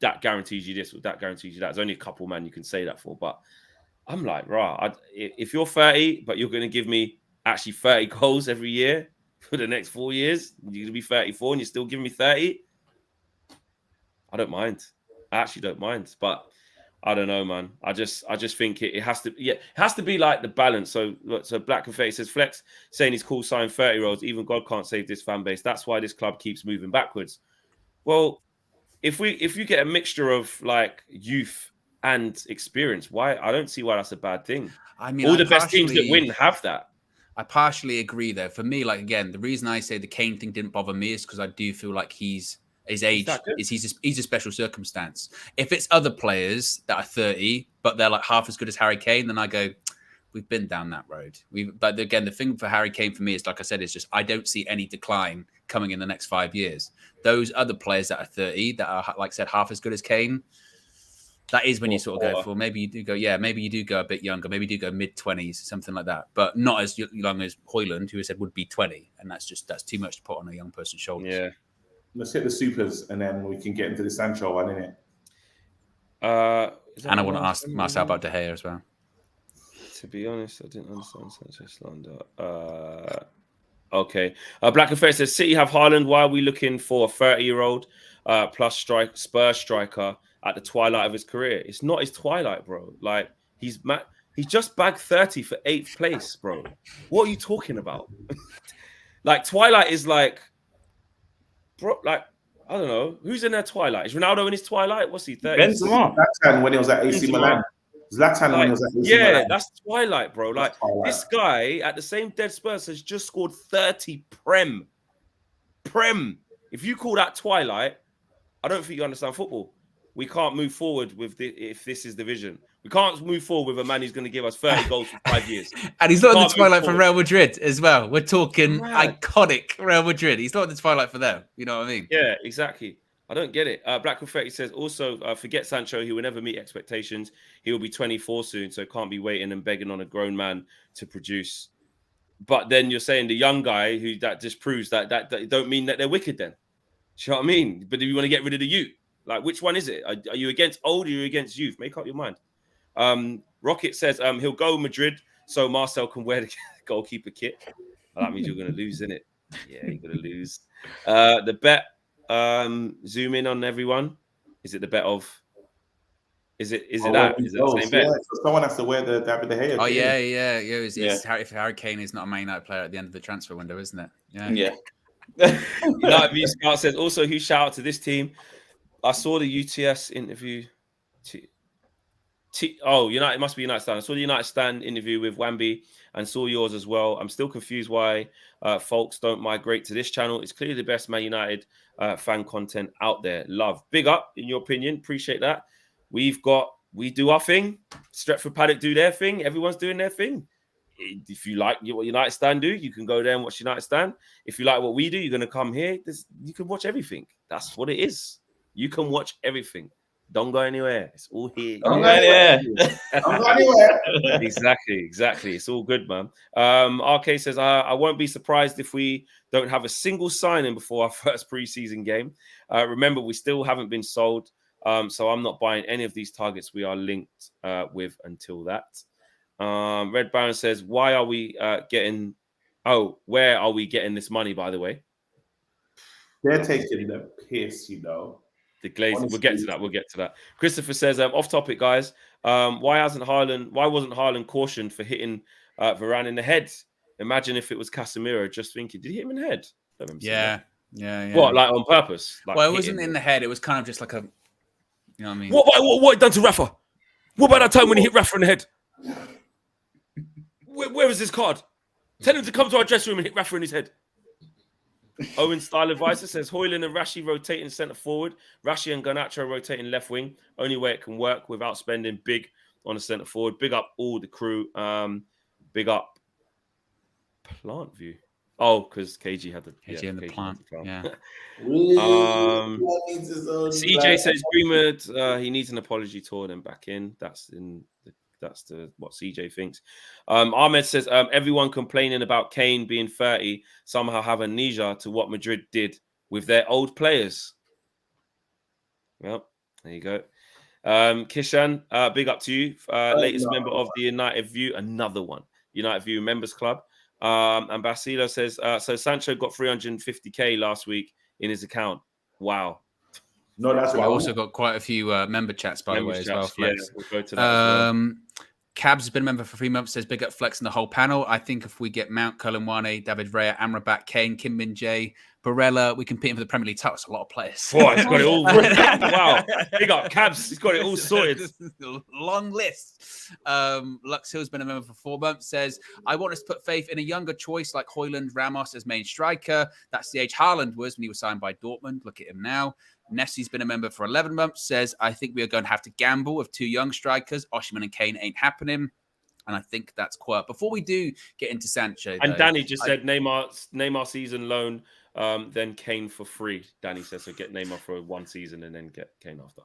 that guarantees you this or that guarantees you that. There's only a couple, man, you can say that for. But I'm like, if you're 30, but you're going to give me actually 30 goals every year for the next 4 years, you're going to be 34 and you're still giving me 30, I don't mind. I actually don't mind. But I don't know, man. I just think it has to. Yeah, it has to be like the balance. So Black and Face says Flex saying he's cool signing 30-year-olds. Even God can't save this fan base. That's why this club keeps moving backwards. Well, if you get a mixture of like youth and experience, why I don't see why that's a bad thing. I mean, all the best teams that win have that. I partially agree there. For me, like again, the reason I say the Kane thing didn't bother me is because I do feel like his age is he's a special circumstance. If it's other players that are 30 but they're like half as good as Harry Kane, then I go, We've been down that road. But again, the thing for Harry Kane for me is, like I said, is just I don't see any decline coming in the next 5 years. Those other players that are 30, that are, like I said, half as good as Kane, that is when you sort of go for, maybe you do go a bit younger, maybe you do go mid-20s, something like that, but not as young as Højlund, who I said would be 20, and that's too much to put on a young person's shoulders. Yeah. Let's hit the supers, and then we can get into the Sancho one, innit? And I want to ask Marcel about De Gea as well. To be honest, I didn't understand Sancho slander. Okay. Black Affair says, City have Haaland. Why are we looking for a 30-year-old plus Spurs striker at the twilight of his career? It's not his twilight, bro. Like, he's just bagged 30 for 8th place, bro. What are you talking about? Like, twilight is like, bro, like, I don't know. Who's in their twilight? Is Ronaldo in his twilight? What's he, 30? Benzema. Zlatan when he was at AC Milan. Zlatan when he was at AC Milan. Yeah, that's twilight, bro. Like, this guy at the same dead Spurs has just scored 30 Prem. If you call that twilight, I don't think you understand football. We can't move forward with if this is the vision. We can't move forward with a man who's going to give us 30 goals for 5 years. And he's not in the twilight for Real Madrid as well. We're talking iconic Real Madrid. He's not in the twilight for them. You know what I mean? Yeah, exactly. I don't get it. Black Confetti says, also, forget Sancho. He will never meet expectations. He will be 24 soon, so can't be waiting and begging on a grown man to produce. But then you're saying the young guy that just proves that don't mean that they're wicked then. Do you know what I mean? But if you want to get rid of the youth, like, which one is it? Are you against old or are you against youth? Make up your mind. Rocket says he'll go Madrid so Marcel can wear the goalkeeper kit. Well, that means you're going to lose, isn't it? Yeah, you're going to lose. The bet, zoom in on everyone. Is it the bet of? Is it that? Is it the same bet? Yeah, so someone has to wear the David De Gea. Oh yeah. If Harry Kane is not a Man United player at the end of the transfer window, isn't it? Yeah. United View Scout says also, huge shout out to this team. I saw the UTS interview. United, it must be United Stand. I saw the United Stand interview with Wamby and saw yours as well. I'm still confused why folks don't migrate to this channel. It's clearly the best Man United fan content out there. Love. Big up, in your opinion. Appreciate that. We do our thing. Stretford Paddock do their thing. Everyone's doing their thing. If you like what United Stand do, you can go there and watch United Stand. If you like what we do, you're going to come here. You can watch everything. That's what it is. You can watch everything. Don't go anywhere. It's all here. Don't go anywhere. Don't go anywhere. Exactly. It's all good, man. RK says, I won't be surprised if we don't have a single signing before our first preseason game. Remember, we still haven't been sold. So I'm not buying any of these targets we are linked with until that. Red Baron says, where are we getting this money, by the way? They're taking the piss, you know. The Glazers. We'll get to that. Christopher says, off topic, guys. Why wasn't Haaland cautioned for hitting Varane in the head? Imagine if it was Casemiro. Just thinking, did he hit him in the head? Yeah. What, like on purpose? Like, well, it wasn't in the head. It was kind of just like a, you know what I mean? What it done to Rafa? What about that time when he hit Rafa in the head? Where is his card? Tell him to come to our dressing room and hit Rafa in his head. Owen Style Advisor says Højlund and Rashi rotating centre forward. Rashi and Garnacho rotating left wing. Only way it can work without spending big on the centre forward. Big up all the crew. Big up Plant View. Oh, because KG had the plant. Yeah. CJ says Greenwood, he needs an apology tour, then back in. That's what CJ thinks. Ahmed says everyone complaining about Kane being 30 somehow have amnesia to what Madrid did with their old players. Well, there you go. Kishan, big up to you. Latest member of the United View, another one. United View Members Club. And Basilo says, so Sancho got 350k last week in his account. Wow. No, that's why. We also got quite a few member chats, by the way, as well, Flex. Yeah, we'll go to that as well. Cabs has been a member for 3 months, says big up Flex and the whole panel. I think if we get Mount, Colin David Raya, Amrabat, Kane, Kim Min Jae, Barella, we compete for the Premier League title. It's a lot of players. Boy, he's got it all. Wow. Big up Cabs. He's got it all sorted. Long list. Lux Hill's been a member for 4 months, says, I want us to put faith in a younger choice like Højlund, Ramos as main striker. That's the age Haaland was when he was signed by Dortmund. Look at him now. Nessie's been a member for 11 months, says, I think we are going to have to gamble with 2 young strikers. Osimhen and Kane ain't happening. and I think that's quiet. Before we do get into Sancho, And though, Danny just said Neymar season loan, then Kane for free. Danny says so. Get Neymar for 1 season and then get Kane after.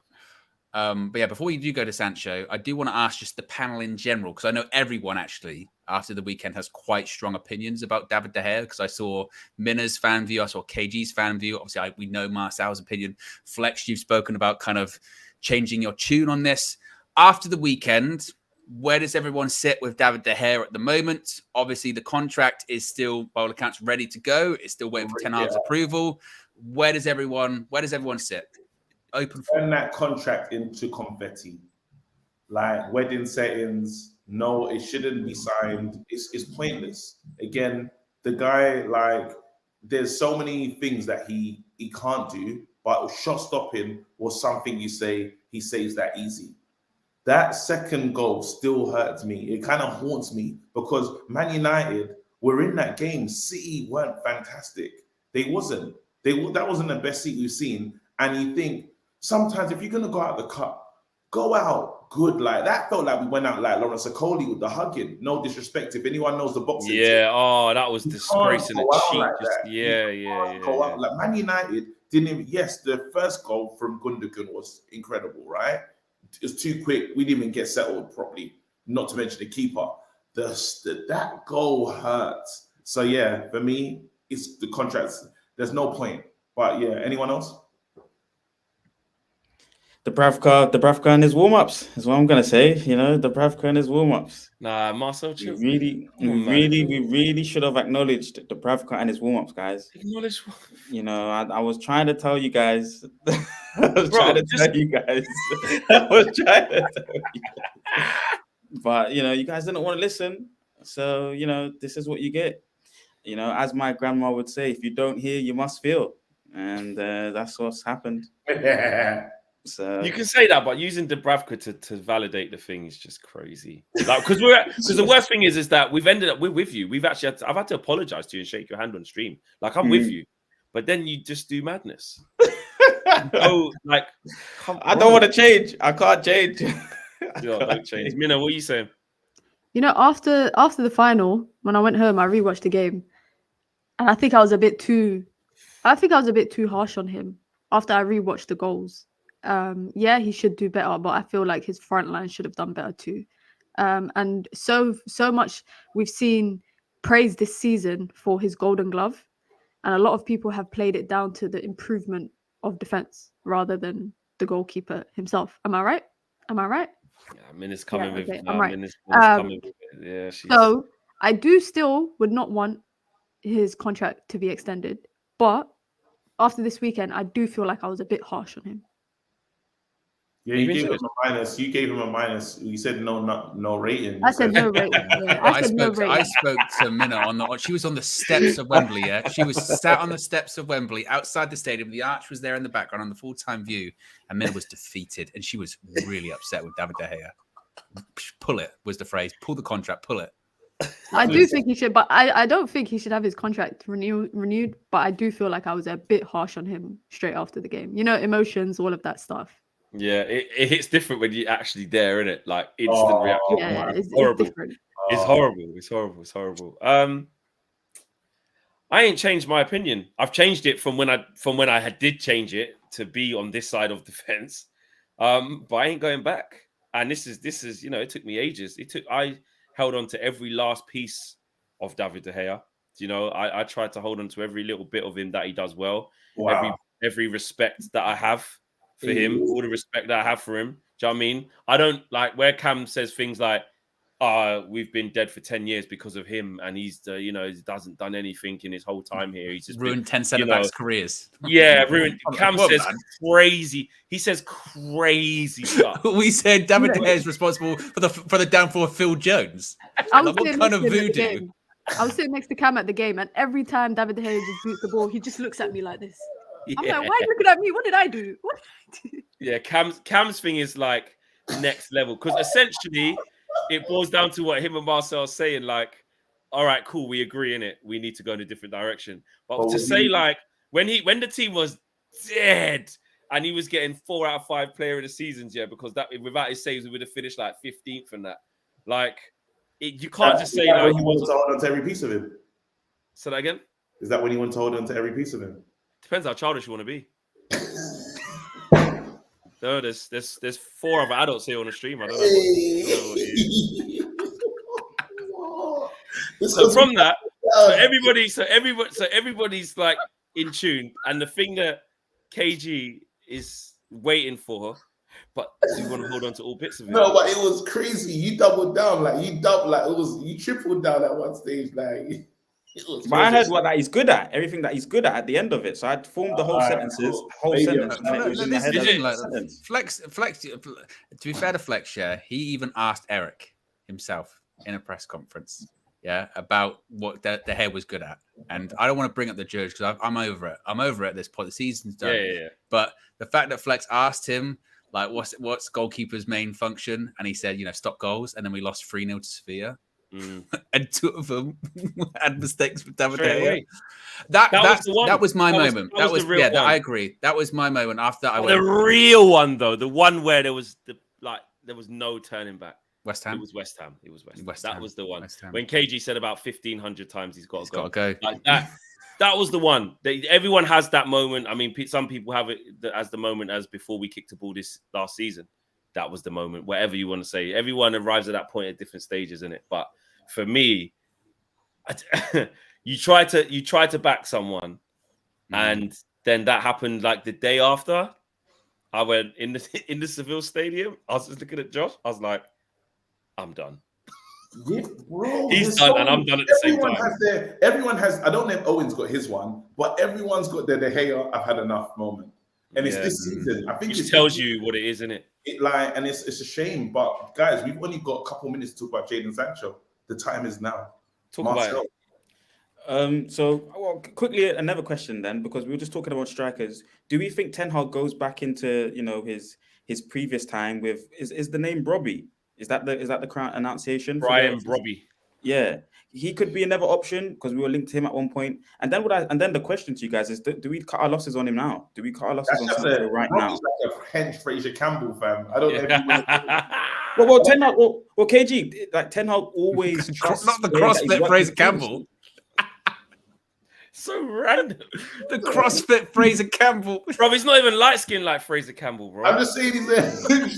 But yeah, before you do go to Sancho, I do want to ask just the panel in general, because I know everyone actually after the weekend has quite strong opinions about David De Gea, because I saw Mina's fan view, I saw KG's fan view. Obviously, we know Marcel's opinion. Flex, you've spoken about kind of changing your tune on this. After the weekend, where does everyone sit with David De Gea at the moment? Obviously, the contract is still, by all accounts, ready to go. It's still waiting for Ten Hag's approval. Where does everyone sit? Open for turn that contract into confetti, like wedding settings. No, it shouldn't be signed. It's pointless. Again, the guy, like, there's so many things that he can't do, but shot stopping was something you say he saves that easy. That second goal still hurts me. It kind of haunts me because Man United were in that game. City weren't fantastic. They wasn't. That wasn't the best City we've seen. And you think, sometimes if you're going to go out the cup, go out good. Like that felt like we went out like Lawrence Okoli with the hugging. No disrespect. If anyone knows the boxing Yeah, team, oh, that was disgracing and cheap. like Yeah. Like Man United didn't even, yes, the first goal from Gundogan was incredible, right? It was too quick. We didn't even get settled properly, not to mention the keeper. That goal hurts. So yeah, for me, it's the contracts. There's no point. But yeah, anyone else? Dubravka and his warm-ups is what I'm gonna say. You know, Dubravka and his warm-ups. Nah, Marcel, chill. We really should have acknowledged Dubravka and his warm-ups, guys. Acknowledge. You know, I was trying to tell you guys. I was trying to tell you guys. But you know, you guys didn't want to listen. So you know, this is what you get. You know, as my grandma would say, if you don't hear, you must feel, and that's what's happened. So You can say that, but using Dubravka to validate the thing is just crazy. Like, because the worst thing is that we're with you. I've had to apologize to you and shake your hand on stream. Like I'm with you, but then you just do madness. Oh, like I don't want to change. I can't change. Don't change. Mina, what are you saying? You know, after the final, when I went home, I rewatched the game, and I think I was a bit too harsh on him after I rewatched the goals. Yeah, he should do better, but I feel like his front line should have done better too. And so much we've seen praise this season for his Golden Glove, and a lot of people have played it down to the improvement of defense rather than the goalkeeper himself. Am I right? Yeah, Mina's coming with. I'm right. Mina's coming with yeah. So I do still would not want his contract to be extended, but after this weekend, I do feel like I was a bit harsh on him. Yeah, you gave him a minus. You gave him a minus. You said no rating. I said no rating. Yeah. I spoke to Mina she was on the steps of Wembley. Yeah, she was sat on the steps of Wembley outside the stadium. The arch was there in the background on the full-time view, and Mina was defeated, and she was really upset with David De Gea. Pull it was the phrase. Pull the contract. Pull it. I do think he should, but I don't think he should have his contract renewed. But I do feel like I was a bit harsh on him straight after the game. You know, emotions, all of that stuff. Yeah, it hits different when you're actually there, isn't it? Like instant reaction. Yeah, it's horrible. different. It's horrible. I ain't changed my opinion. I've changed it from when I did change it to be on this side of the fence. But I ain't going back. And this is, you know, it took me ages. I held on to every last piece of David De Gea. You know, I tried to hold on to every little bit of him that he does well. Wow. Every respect that I have for him, all the respect that I have for him. Do you know what I mean? I don't like where Cam says things like, we've been dead for 10 years because of him, and he hasn't done anything in his whole time here. He's just ruined 10 centre-backs' careers. Yeah, ruined. Cam says crazy. He says crazy stuff. We said David De Gea is responsible for the downfall of Phil Jones. What kind of voodoo? I was sitting next to Cam at the game, and every time David De Gea just boots the ball, he just looks at me like this. I'm like, why are you looking at me? What did I do? Yeah, Cam's thing is like next level, because essentially it boils down to what him and Marcel are saying, like, all right, cool, we agree in it. We need to go in a different direction. But to say like when the team was dead and he was getting 4 out of 5 player of the seasons, yeah, because that without his saves, we would have finished like 15th and that. Like, You can't just say Is that no. when He he wanted wasn't. to hold on to every piece of him? Say that again. Is that when he wanted to hold on to every piece of him? Depends how childish you want to be. No, there's 4 other adults here on the stream. I don't know what you. So from that, everybody's like in tune, and the thing that KG is waiting for, but do you want to hold on to all bits of it? No, but it was crazy. You doubled down, you tripled down at one stage, like. But I heard that he's good at, everything that he's good at the end of it. So I'd formed the whole sentences, sentence, and it was in my head as a sentence. Flex. To be fair to Flex, yeah, he even asked Eric himself in a press conference, yeah, about what the hair was good at. And I don't want to bring up the judge because I'm over it. I'm over it at this point. The season's done. Yeah. But the fact that Flex asked him, like, what's goalkeeper's main function, and he said, stop goals, and then we lost 3-0 to Sevilla. And 2 of them had mistakes with David De Gea. That was my moment. I agree. That was my moment after I went. The real one, though, the one where there was no turning back. West Ham. It was West Ham. West That Ham. was the one. West Ham. When KG said about 1,500 times he's got to go. Like that. That was the one. Everyone has that moment. I mean, some people have it as the moment as before we kicked the ball this last season. That was the moment. Whatever you want to say, everyone arrives at that point at different stages, in it. But for me, you try to back someone, and then that happened like the day after. I went in the Seville Stadium. I was just looking at Josh. I was like, I'm done. Yeah, bro, he's done, and I'm done at the same time. Everyone has. I don't know if Owen's got his one, but everyone's got their De Gea, I've had enough moment. And it's this season. I think it tells you what it is, isn't it? And it's a shame, but guys, we've only got a couple minutes to talk about Jadon Sancho. The time is now. Talk Marcel. About it. So quickly another question then, because we were just talking about strikers. Do we think Ten Hag goes back into his previous time with is the name Brobby? Is that the current annunciation? Brian Brobby. Yeah, he could be another option because we were linked to him at one point. And then the question to you guys is: do we cut our losses on him now? Do we cut our losses on Sancho right now? Like a hench Fraser Campbell, fam. I don't know if you well, Ten Hag, well, KG, like Ten Hag always not the CrossFit Fraser Campbell. So random. The CrossFit Fraser Campbell. Bro, he's not even light skinned like Fraser Campbell, bro. I'm just saying he's a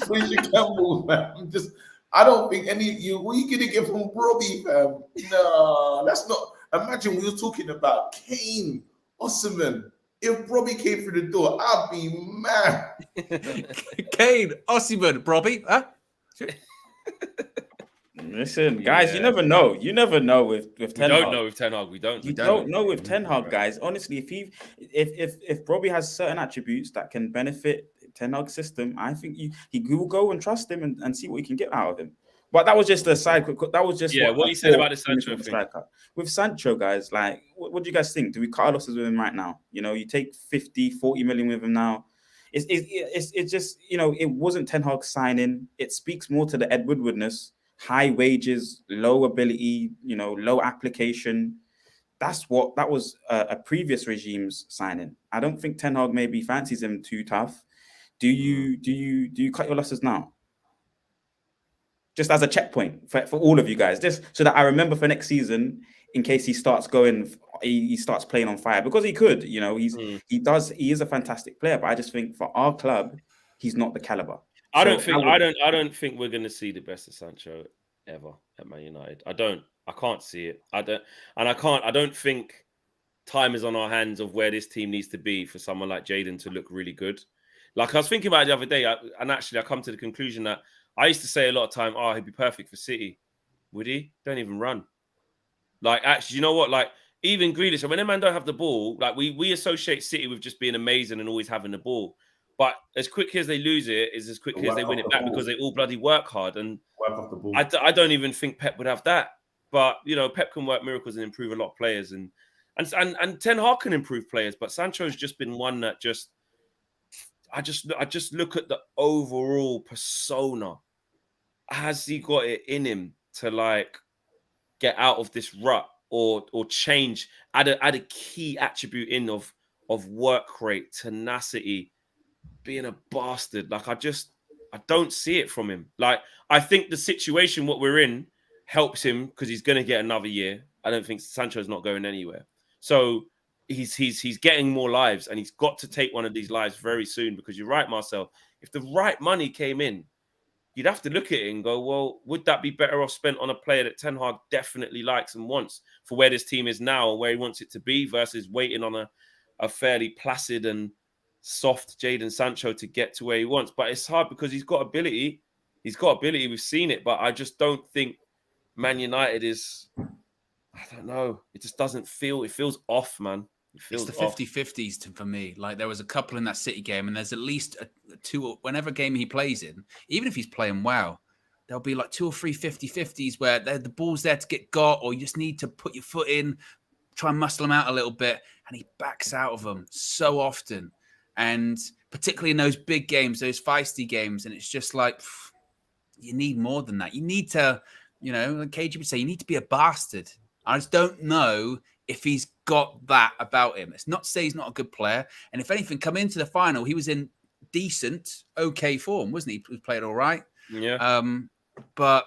Fraser Campbell, man. I don't think what are you gonna get from Brobby, fam? No, that's not. Imagine we were talking about Kane, Osimhen. If Brobby came through the door, I'd be mad. Kane, Osimhen, Brobby, huh? Listen, guys, you never know. You never know with Ten Hag. We don't know with Ten Hag. We don't know with Ten Hag, guys. Honestly, if Brobby has certain attributes that can benefit Ten Hag's system, I think he will go and trust him and see what he can get out of him. But that was just a side. That was just what you said about the Sancho thing. With Sancho, guys, like, what do you guys think? Do we cut our losses with him right now? You take 50, 40 million with him now. It's just, it wasn't Ten Hag signing. It speaks more to the Ed Woodwardness. High wages, low ability, low application. That was a previous regime's signing. I don't think Ten Hag maybe fancies him too tough. Do you cut your losses now? Just as a checkpoint for all of you guys, just so that I remember for next season, in case he starts playing on fire, because he could, he is a fantastic player, but I just think for our club, he's not the caliber. I don't think we're going to see the best of Sancho ever at Man United. I can't see it. I don't think time is on our hands of where this team needs to be for someone like Jadon to look really good. Like I was thinking about it the other day, and actually I come to the conclusion that I used to say a lot of time, he'd be perfect for City. Would he? Don't even run. Like, actually, you know what? Like, even Grealish, when a man don't have the ball, like we associate City with just being amazing and always having the ball. But as quick as they lose it, is as quick as they win it back because they all bloody work hard. And I don't even think Pep would have that. But, Pep can work miracles and improve a lot of players. And Ten Hag can improve players. But Sancho's just been one that I just look at the overall persona. Has he got it in him to, like, get out of this rut or change, add a key attribute in of work rate, tenacity, being a bastard? Like, I don't see it from him. Like, I think the situation what we're in, helps him because he's going to get another year. I don't think Sancho's not going anywhere. So he's getting more lives, and he's got to take one of these lives very soon, because you're right, Marcel. If the right money came in, you'd have to look at it and go, well, would that be better off spent on a player that Ten Hag definitely likes and wants for where this team is now and where he wants it to be, versus waiting on a fairly placid and soft Jadon Sancho to get to where he wants? But it's hard because he's got ability. He's got ability. We've seen it. But I just don't think Man United is, I don't know. It just doesn't feel, it feels off, man. It's the 50-50s for me. Like, there was a couple in that City game, and there's at least two, whenever game he plays in, even if he's playing well, there'll be like 2 or 3 50-50s where the ball's there to get got, or you just need to put your foot in, try and muscle him out a little bit, and he backs out of them so often. And particularly in those big games, those feisty games, and it's just like, you need more than that. You need to, like KG would say, you need to be a bastard. I just don't know if he's got that about him. It's not to say he's not a good player. And if anything, come into the final, he was in decent, okay form, wasn't he? He played all right. Yeah. But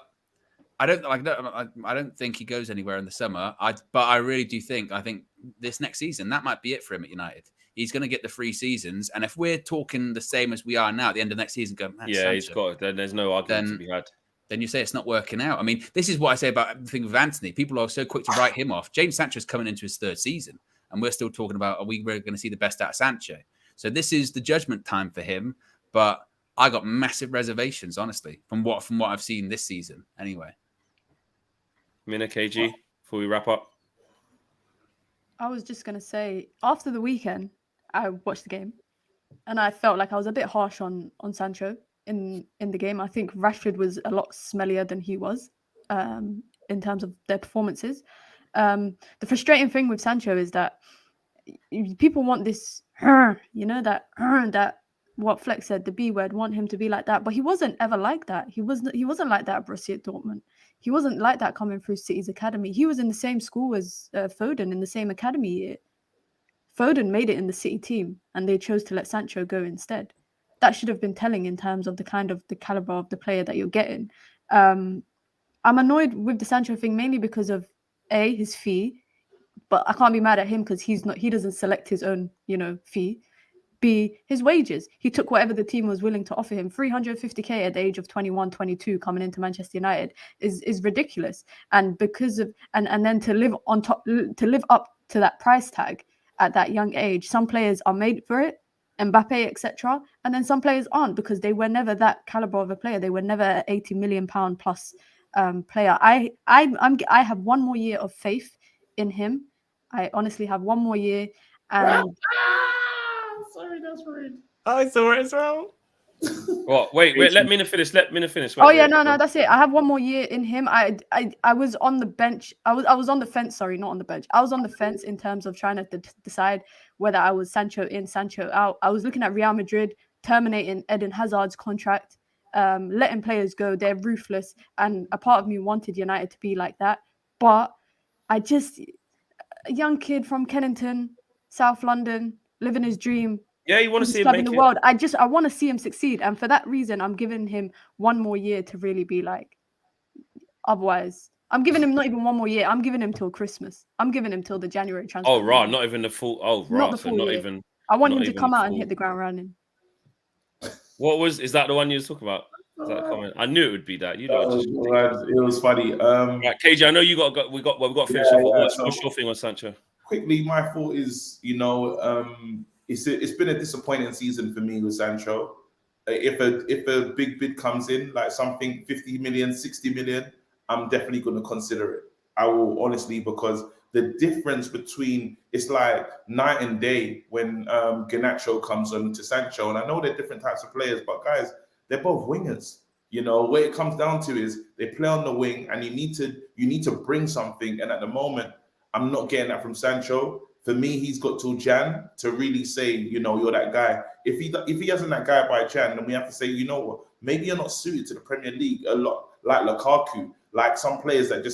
I don't think he goes anywhere in the summer. But I really do think, I think this next season, that might be it for him at United. He's going to get the 3 seasons. And if we're talking the same as we are now at the end of next season, go, man, yeah, Sancho, he's got it. Then there's no argument to be had. Then you say it's not working out. I mean, this is what I say about the thing with Anthony. People are so quick to write him off. Jadon Sancho's coming into his 3rd season, and we're still talking about, are we really going to see the best out of Sancho? So this is the judgment time for him. But I got massive reservations, honestly, from what I've seen this season. Anyway, Mina, KG, before we wrap up. I was just gonna say, after the weekend, I watched the game, and I felt like I was a bit harsh on Sancho in the game. I think Rashford was a lot smellier than he was in terms of their performances. The frustrating thing with Sancho is that people want this, that what Flex said, the B word, want him to be like that, but he wasn't ever like that. He wasn't like that at Borussia Dortmund. He wasn't like that coming through City's academy. He was in the same school as Foden in the same academy year. Foden made it in the City team, and they chose to let Sancho go instead. That should have been telling in terms of the caliber of the player that you're getting. I'm annoyed with the Sancho thing mainly because of A, his fee, but I can't be mad at him because he doesn't select his own, fee. B, his wages. He took whatever the team was willing to offer him. 350k at the age of 21, 22 coming into Manchester United is ridiculous. And because of and then to live up to that price tag at that young age, some players are made for it. Mbappe, etc., and then some players aren't because they were never that caliber of a player. They were never an 80 million pound plus player. I have one more year of faith in him. I honestly have one more year. And sorry, that's rude. I saw it as well. What? Wait. Let Mina finish. Wait, no, that's it. I have one more year in him. I was on the bench. I was on the fence. Sorry, not on the bench. I was on the fence in terms of trying to decide whether I was Sancho in, Sancho out. I was looking at Real Madrid terminating Eden Hazard's contract, letting players go. They're ruthless, and a part of me wanted United to be like that. But a young kid from Kennington, South London, living his dream. Yeah, you want to see him make the world. I want to see him succeed, and for that reason, I'm giving him one more year to really be like. Otherwise, I'm giving him not even one more year. I'm giving him till Christmas. I'm giving him till the January transfer. Oh, right, not even the full. Oh, right, not the full year. Even. I want him to come out and hit the ground running. Is that the one you were talking about? Is that a comment? I knew it would be that. It was funny. Right, KJ, I know you got. We got to finish off. What's your thing on Sancho? Quickly, my thought is, it's been a disappointing season for me with Sancho. If a big bid comes in, like something 50 million, 60 million, I'm definitely going to consider it. I will, honestly, because the difference between, it's like night and day when Garnacho comes on to Sancho. And I know they're different types of players, but guys, they're both wingers. What it comes down to is they play on the wing, and you need to bring something. And at the moment, I'm not getting that from Sancho. For me, he's got till Jan to really say, you're that guy. If he isn't that guy by Jan, then we have to say, what, maybe you're not suited to the Premier League a lot, like Lukaku, like some players that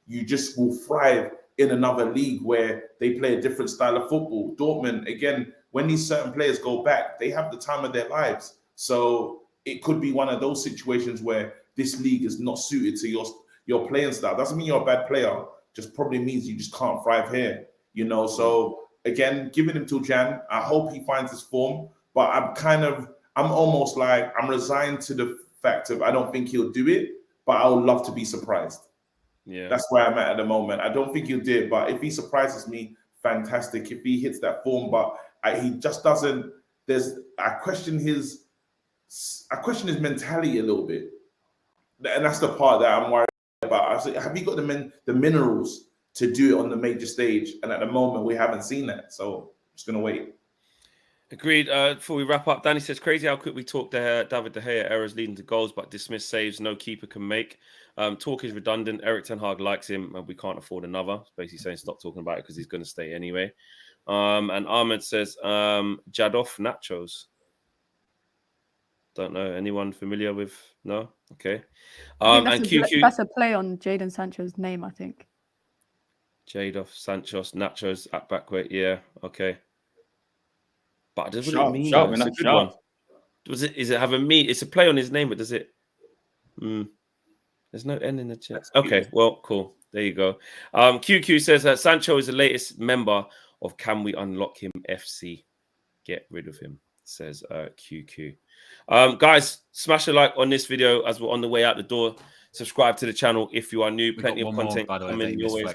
you just will thrive in another league where they play a different style of football. Dortmund, again, when these certain players go back, they have the time of their lives. So it could be one of those situations where this league is not suited to your playing style. Doesn't mean you're a bad player. Just probably means you just can't thrive here. You know, so again, giving him till Jan. I hope he finds his form, but I'm almost like I'm resigned to the fact of I don't think he'll do it, but I would love to be surprised. Yeah, that's where I'm at the moment. I don't think he'll do it, but if he surprises me, fantastic. If he hits that form, but he just doesn't. I question his mentality a little bit, and that's the part that I'm worried about. I say, have you got the minerals to do it on the major stage? And at the moment, we haven't seen that. So I'm just gonna wait. Agreed. Before we wrap up, Danny says, crazy how quick we talk David De Gea errors leading to goals, but dismiss saves no keeper can make. Talk is redundant. Eric Ten Hag likes him, and we can't afford another. It's basically saying stop talking about it because he's going to stay anyway. And Ahmed says, Jadoff nachos. Don't know. Anyone familiar with? No? Okay. And QQ. That's a play on Jadon Sancho's name, I think. Jadoff, Sanchos, nachos at backweight. Yeah. Okay. But does what it mean? It's a good one. Is it have a meat? It's a play on his name, but does it? There's no N in the chat. Okay, well, cool. There you go. QQ says that Sancho is the latest member of Can We Unlock Him FC. Get rid of him, says QQ. Guys, smash a like on this video as we're on the way out the door. Subscribe to the channel if you are new. Plenty of content coming your way.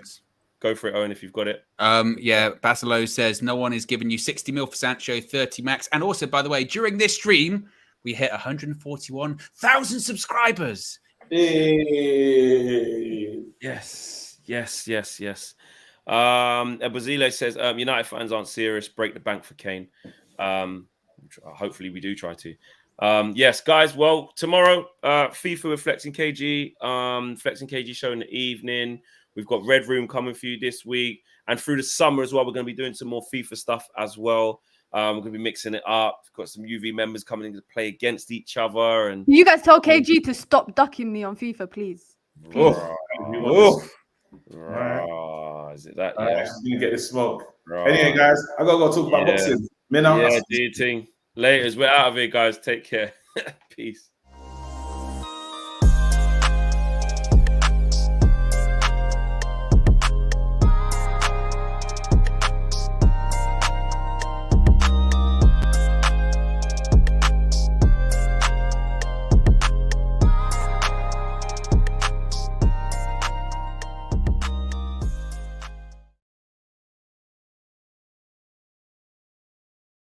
Go for it, Owen, if you've got it. Yeah, Basilo says no one is giving you 60 mil for Sancho, 30 max. And also, by the way, during this stream, we hit 141,000 subscribers. Yes. Bazile says United fans aren't serious. Break the bank for Kane. Hopefully, we do try to. Yes, guys. Well, tomorrow, FIFA with Flexing KG. Flexing KG show in the evening. We've got Red Room coming for you this week. And through the summer as well, we're going to be doing some more FIFA stuff as well. We're going to be mixing it up. We've got some UV members coming in to play against each other. And you guys tell KG to stop ducking me on FIFA, please. Is it that? Yeah, you get the smoke. Anyway, guys, I gotta go talk about boxing. Mina, yeah, do your thing. Laters, we're out of here, guys. Take care. Peace.